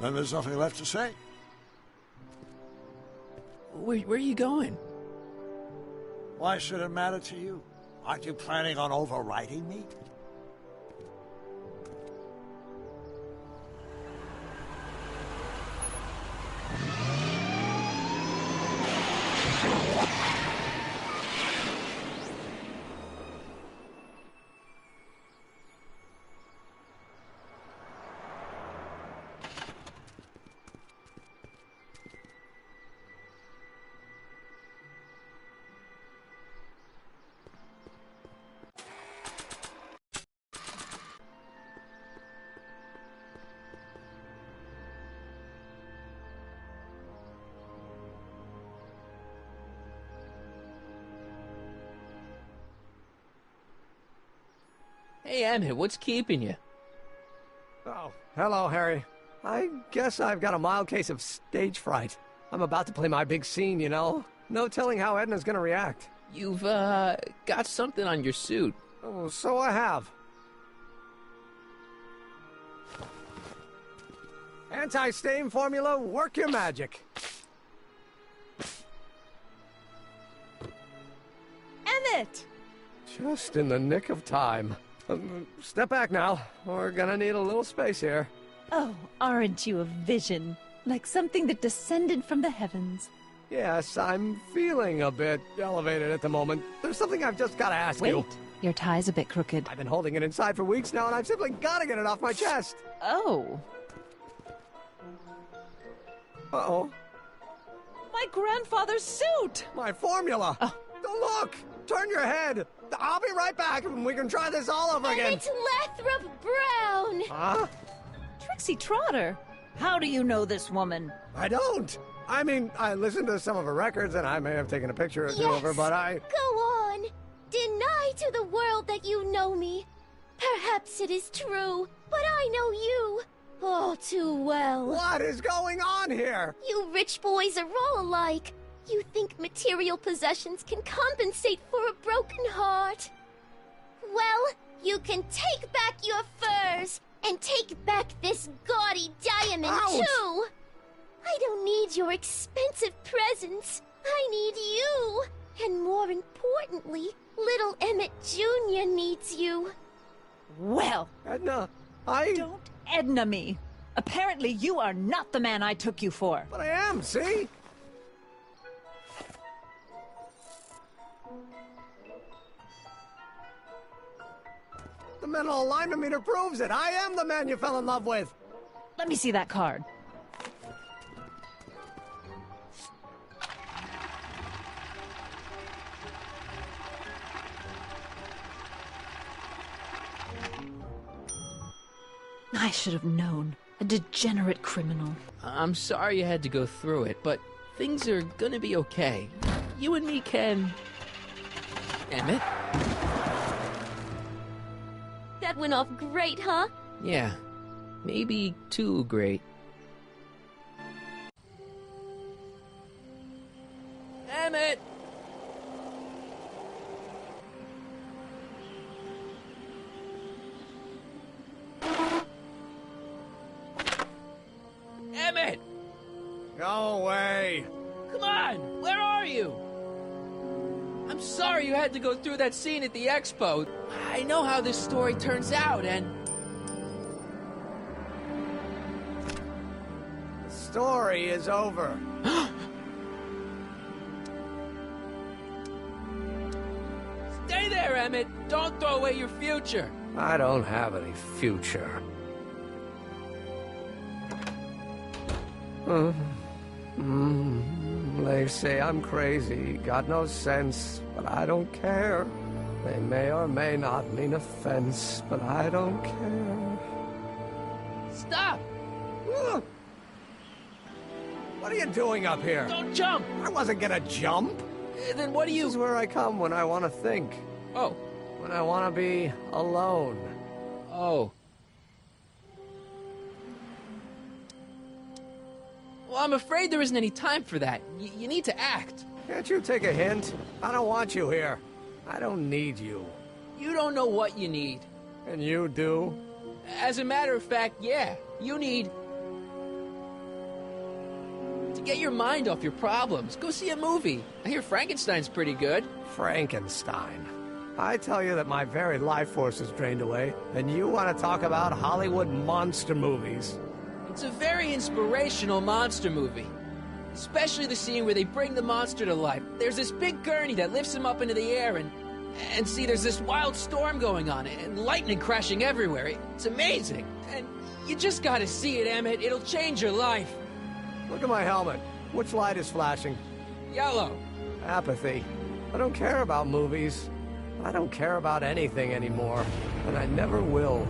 Then there's nothing left to say. Where are you going? Why should it matter to you? Aren't you planning on overriding me? Hey, Emmett, what's keeping you? Oh, hello, Harry. I guess I've got a mild case of stage fright. I'm about to play my big scene, you know? No telling how Edna's gonna react. You've, got something on your suit. Oh, so I have. Anti-stain formula, work your magic. Emmett! Just in the nick of time. Step back now. We're gonna need a little space here. Oh, aren't you a vision? Like something that descended from the heavens. Yes, I'm feeling a bit elevated at the moment. There's something I've just gotta ask you. Wait, your tie's a bit crooked. I've been holding it inside for weeks now, and I've simply gotta get it off my chest. Oh. Uh-oh. My grandfather's suit! My formula! Oh. Don't look! Turn your head! I'll be right back, and we can try this all over again. Emmett Lathrop Brown! Huh? Trixie Trotter! How do you know this woman? I don't! I mean, I listened to some of her records, and I may have taken a picture or two of her, but I... Go on! Deny to the world that you know me. Perhaps it is true, but I know you all too well. What is going on here? You rich boys are all alike. You think material possessions can compensate for a broken heart. Well, you can take back your furs, and take back this gaudy diamond, Ouch! too! I don't need your expensive presents. I need you. And more importantly, little Emmett Jr. needs you. Well, Edna, don't Edna me. Apparently you are not the man I took you for. But I am, see? The mental alignment meter proves it. I am the man you fell in love with. Let me see that card. I should have known. A degenerate criminal. I'm sorry you had to go through it, but things are gonna be okay. You and me can... Emmett? That went off great, huh? Yeah. Maybe too great. Emmett! Emmett! Go away. Come on! Where are you? I'm sorry you had to go through that scene at the expo. I know how this story turns out, and... The story is over. Stay there, Emmett! Don't throw away your future! I don't have any future. They say I'm crazy, got no sense, but I don't care. They may or may not mean offense, but I don't care. Stop! What are you doing up here? Don't jump! I wasn't gonna jump. Then what do you... This is where I come when I want to think. Oh. When I want to be alone. Oh. Well, I'm afraid there isn't any time for that. You need to act. Can't you take a hint? I don't want you here. I don't need you. You don't know what you need. And you do? As a matter of fact, yeah. You need... to get your mind off your problems. Go see a movie. I hear Frankenstein's pretty good. Frankenstein. I tell you that my very life force is drained away, and you want to talk about Hollywood monster movies. It's a very inspirational monster movie. Especially the scene where they bring the monster to life. There's this big gurney that lifts him up into the air, and see, there's this wild storm going on, and lightning crashing everywhere. It's amazing. And you just gotta see it, Emmett. It'll change your life. Look at my helmet. Which light is flashing? Yellow. Apathy. I don't care about movies. I don't care about anything anymore, and I never will.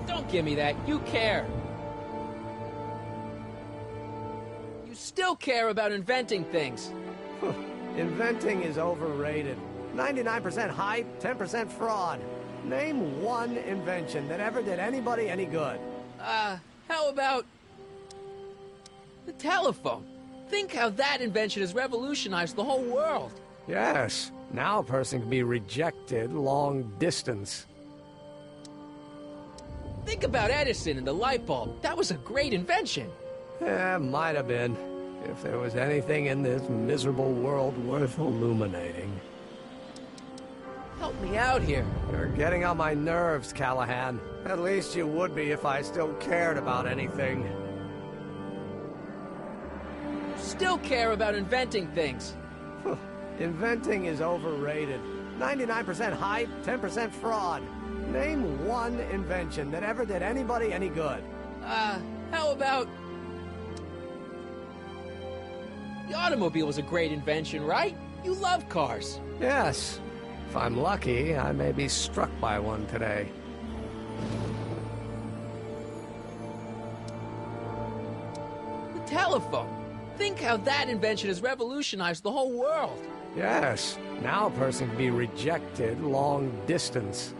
Don't give me that. You care. You still care about inventing things. Inventing is overrated. 99% hype, 10% fraud. Name one invention that ever did anybody any good. How about the telephone? Think how that invention has revolutionized the whole world. Yes. Now a person can be rejected long distance. Think about Edison and the light bulb. That was a great invention. Yeah, might have been. If there was anything in this miserable world worth illuminating. Help me out here. You're getting on my nerves, Callahan. At least you would be if I still cared about anything. Still care about inventing things. Inventing is overrated. 99% hype, 10% fraud. Name one invention that ever did anybody any good. How about... The automobile was a great invention, right? You love cars. Yes. If I'm lucky, I may be struck by one today. The telephone. Think how that invention has revolutionized the whole world. Yes. Now a person can be rejected long distance.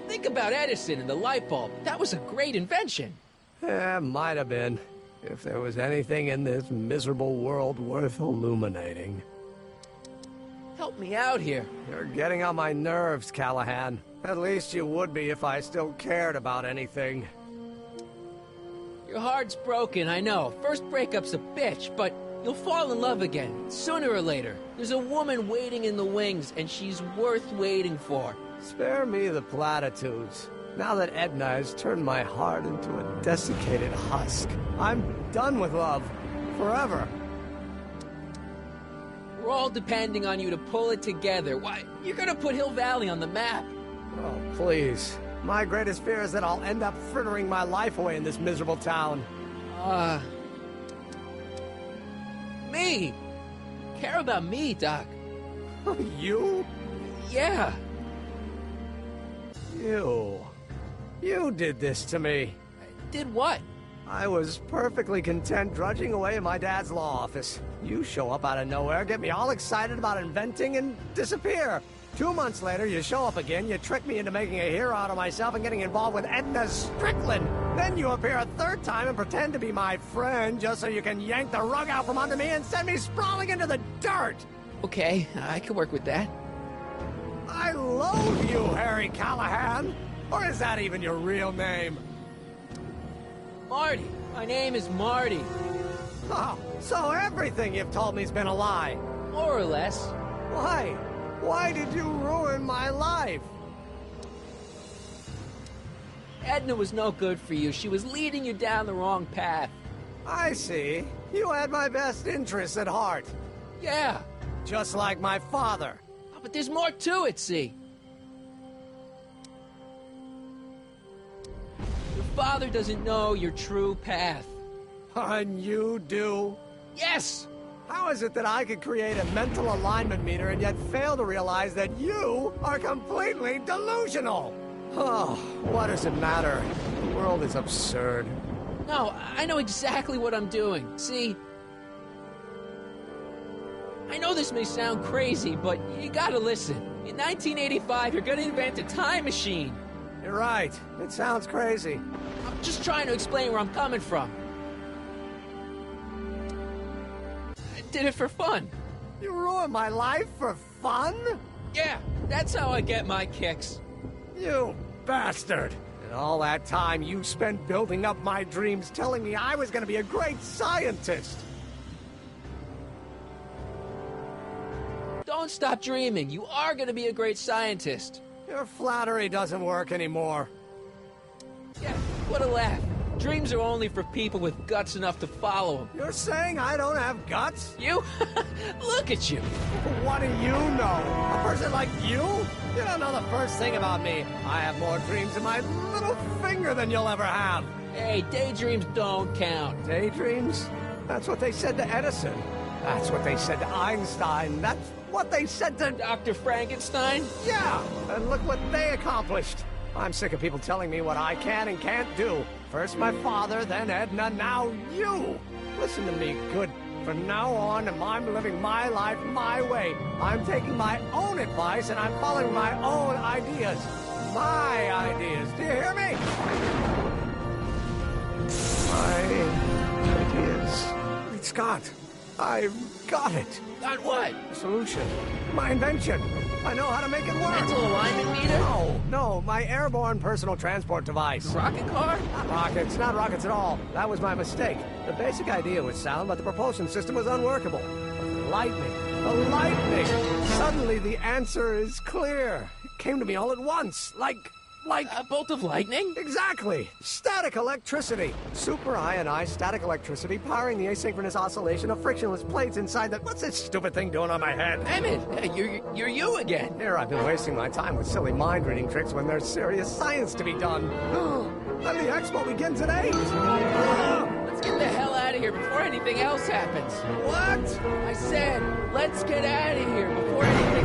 Think about Edison and the light bulb. That was a great invention. Yeah, might have been. If there was anything in this miserable world worth illuminating. Help me out here. You're getting on my nerves, Callahan. At least you would be if I still cared about anything. Your heart's broken, I know. First breakup's a bitch, but you'll fall in love again, sooner or later. There's a woman waiting in the wings, and she's worth waiting for. Spare me the platitudes. Now that Edna has turned my heart into a desiccated husk, I'm done with love. Forever. We're all depending on you to pull it together. Why, you're gonna put Hill Valley on the map. Oh, please. My greatest fear is that I'll end up frittering my life away in this miserable town. Me! Care about me, Doc. You? Yeah. You did this to me. Did what? I was perfectly content drudging away in my dad's law office. You show up out of nowhere, get me all excited about inventing, and disappear. 2 months later, you show up again, you trick me into making a hero out of myself and getting involved with Edna Strickland. Then you appear a third time and pretend to be my friend just so you can yank the rug out from under me and send me sprawling into the dirt. Okay, I can work with that. I loathe you, Harry Callahan. Or is that even your real name? Marty. My name is Marty. Oh, so everything you've told me's been a lie. More or less. Why? Why did you ruin my life? Edna was no good for you. She was leading you down the wrong path. I see. You had my best interests at heart. Yeah. Just like my father. Oh, but there's more to it, see? Your father doesn't know your true path. And you do? Yes! How is it that I could create a mental alignment meter and yet fail to realize that you are completely delusional? Oh, what does it matter? The world is absurd. No, I know exactly what I'm doing. See? I know this may sound crazy, but you gotta listen. In 1985, you're gonna invent a time machine. You're right. It sounds crazy. I'm just trying to explain where I'm coming from. I did it for fun. You ruined my life for fun? Yeah, that's how I get my kicks. You bastard! And all that time you spent building up my dreams, telling me I was gonna be a great scientist! Don't stop dreaming. You are gonna be a great scientist. Your flattery doesn't work anymore. Yeah, what a laugh. Dreams are only for people with guts enough to follow them. You're saying I don't have guts? You? Look at you. What do you know? A person like you? You don't know the first thing about me. I have more dreams in my little finger than you'll ever have. Hey, daydreams don't count. Daydreams? That's what they said to Edison. That's what they said to Einstein. That's what they said to Dr. Frankenstein? Yeah, and look what they accomplished. I'm sick of people telling me what I can and can't do. First my father, then Edna, now you. Listen to me, good From now on, I'm living my life my way. I'm taking my own advice and I'm following my own ideas. My ideas. Do you hear me? My ideas. Great Scott. I've got it. Got what? Solution. My invention. I know how to make it work. Mental alignment meter? No, my airborne personal transport device. Rocket car? Not rockets at all. That was my mistake. The basic idea was sound, but the propulsion system was unworkable. The lightning. Suddenly the answer is clear. It came to me all at once, like a bolt of lightning? Exactly. Static electricity. Super ionized static electricity powering the asynchronous oscillation of frictionless plates inside the... What's this stupid thing doing on my head? Emmett, you're you again. Here I've been wasting my time with silly mind-reading tricks when there's serious science to be done. And the expo begins at 8. Let's get the hell out of here before anything else happens. What? I said, let's get out of here before anything...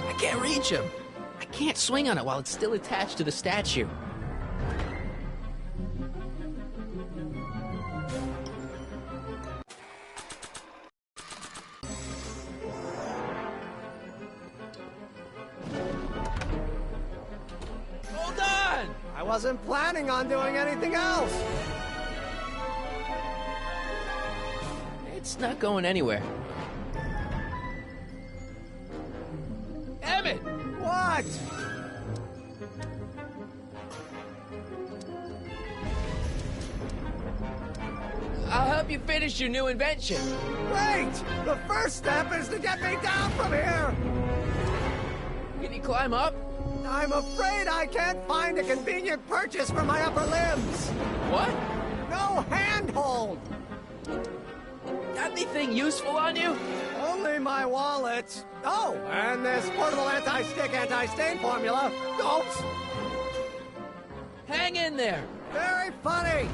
I can't reach him. I can't swing on it while it's still attached to the statue. Hold on! I wasn't planning on doing anything else. It's not going anywhere. Emmett! What? I'll help you finish your new invention. Wait! The first step is to get me down from here! Can you climb up? I'm afraid I can't find a convenient purchase for my upper limbs. What? No handhold! Got anything useful on you? Only my wallet. Oh, and this portable anti-stick, anti-stain formula. Oops! Hang in there. Very funny.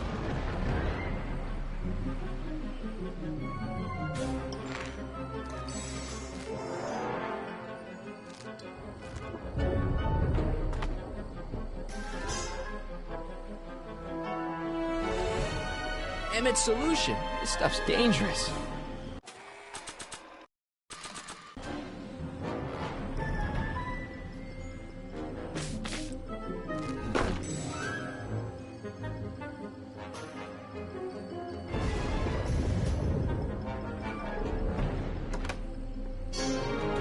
Emmett's solution. This stuff's dangerous.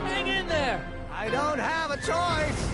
Hang in there! I don't have a choice!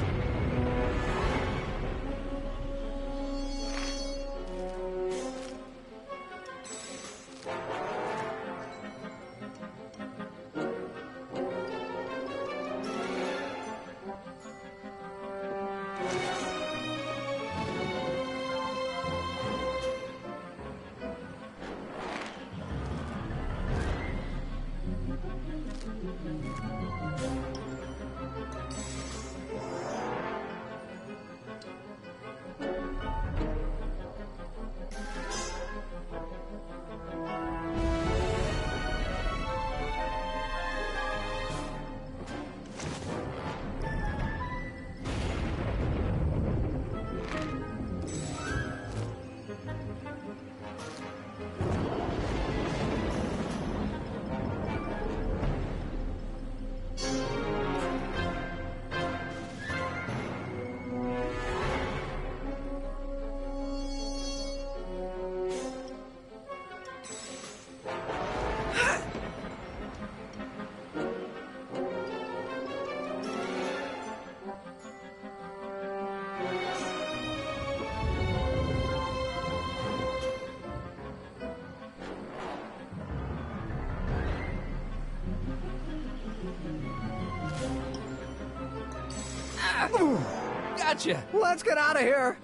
Gotcha! Let's get out of here!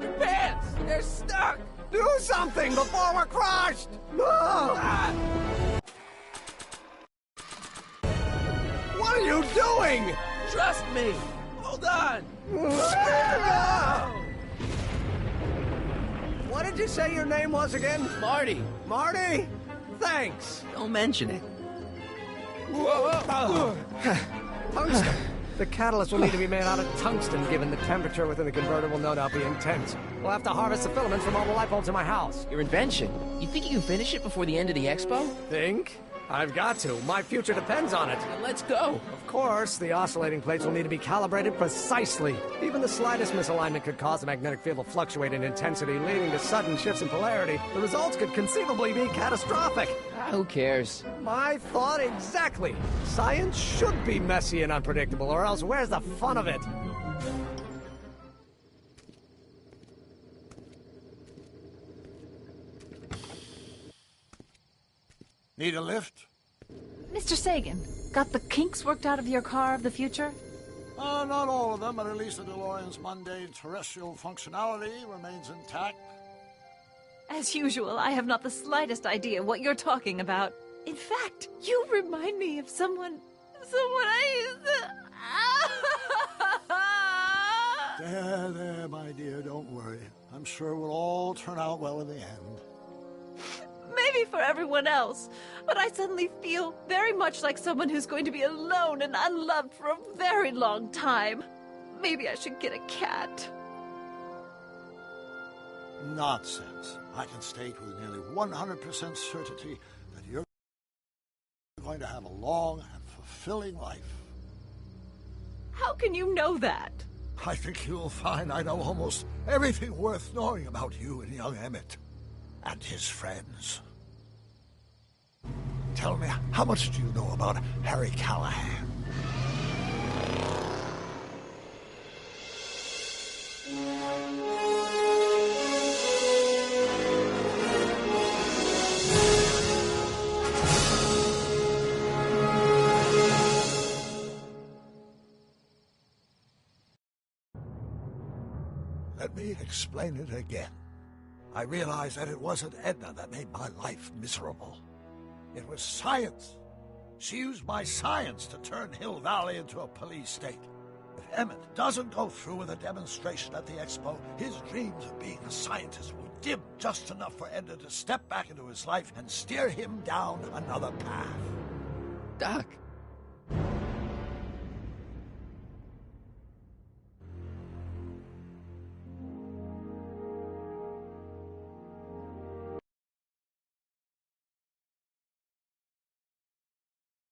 Your pants! They're stuck! Do something before we're crushed! Ah! What are you doing? Trust me! Hold on! What did you say your name was again? Marty. Marty? Thanks. Don't mention it. Tungsten. The catalyst will need to be made out of tungsten, given the temperature within the converter will no doubt be intense. We'll have to harvest the filaments from all the light bulbs in my house. Your invention. You think you can finish it before the end of the expo? Think? I've got to. My future depends on it. Then let's go. Of course, the oscillating plates will need to be calibrated precisely. Even the slightest misalignment could cause the magnetic field to fluctuate in intensity, leading to sudden shifts in polarity. The results could conceivably be catastrophic. Who cares? My thought exactly. Science should be messy and unpredictable, or else where's the fun of it? Need a lift? Mr. Sagan, got the kinks worked out of your car of the future? Not all of them, but at least the DeLorean's mundane terrestrial functionality remains intact. As usual, I have not the slightest idea what you're talking about. In fact, you remind me of someone I used to... There, my dear, don't worry. I'm sure we'll all turn out well in the end. Maybe for everyone else, but I suddenly feel very much like someone who's going to be alone and unloved for a very long time. Maybe I should get a cat. Nonsense. I can state with nearly 100% certainty that you're going to have a long and fulfilling life. How can you know that? I think you'll find I know almost everything worth knowing about you and young Emmett. And his friends. Tell me, how much do you know about Harry Callahan? Let me explain it again. I realized that it wasn't Edna that made my life miserable. It was science. She used my science to turn Hill Valley into a police state. If Emmett doesn't go through with a demonstration at the expo, his dreams of being a scientist will dim just enough for Edna to step back into his life and steer him down another path. Doc,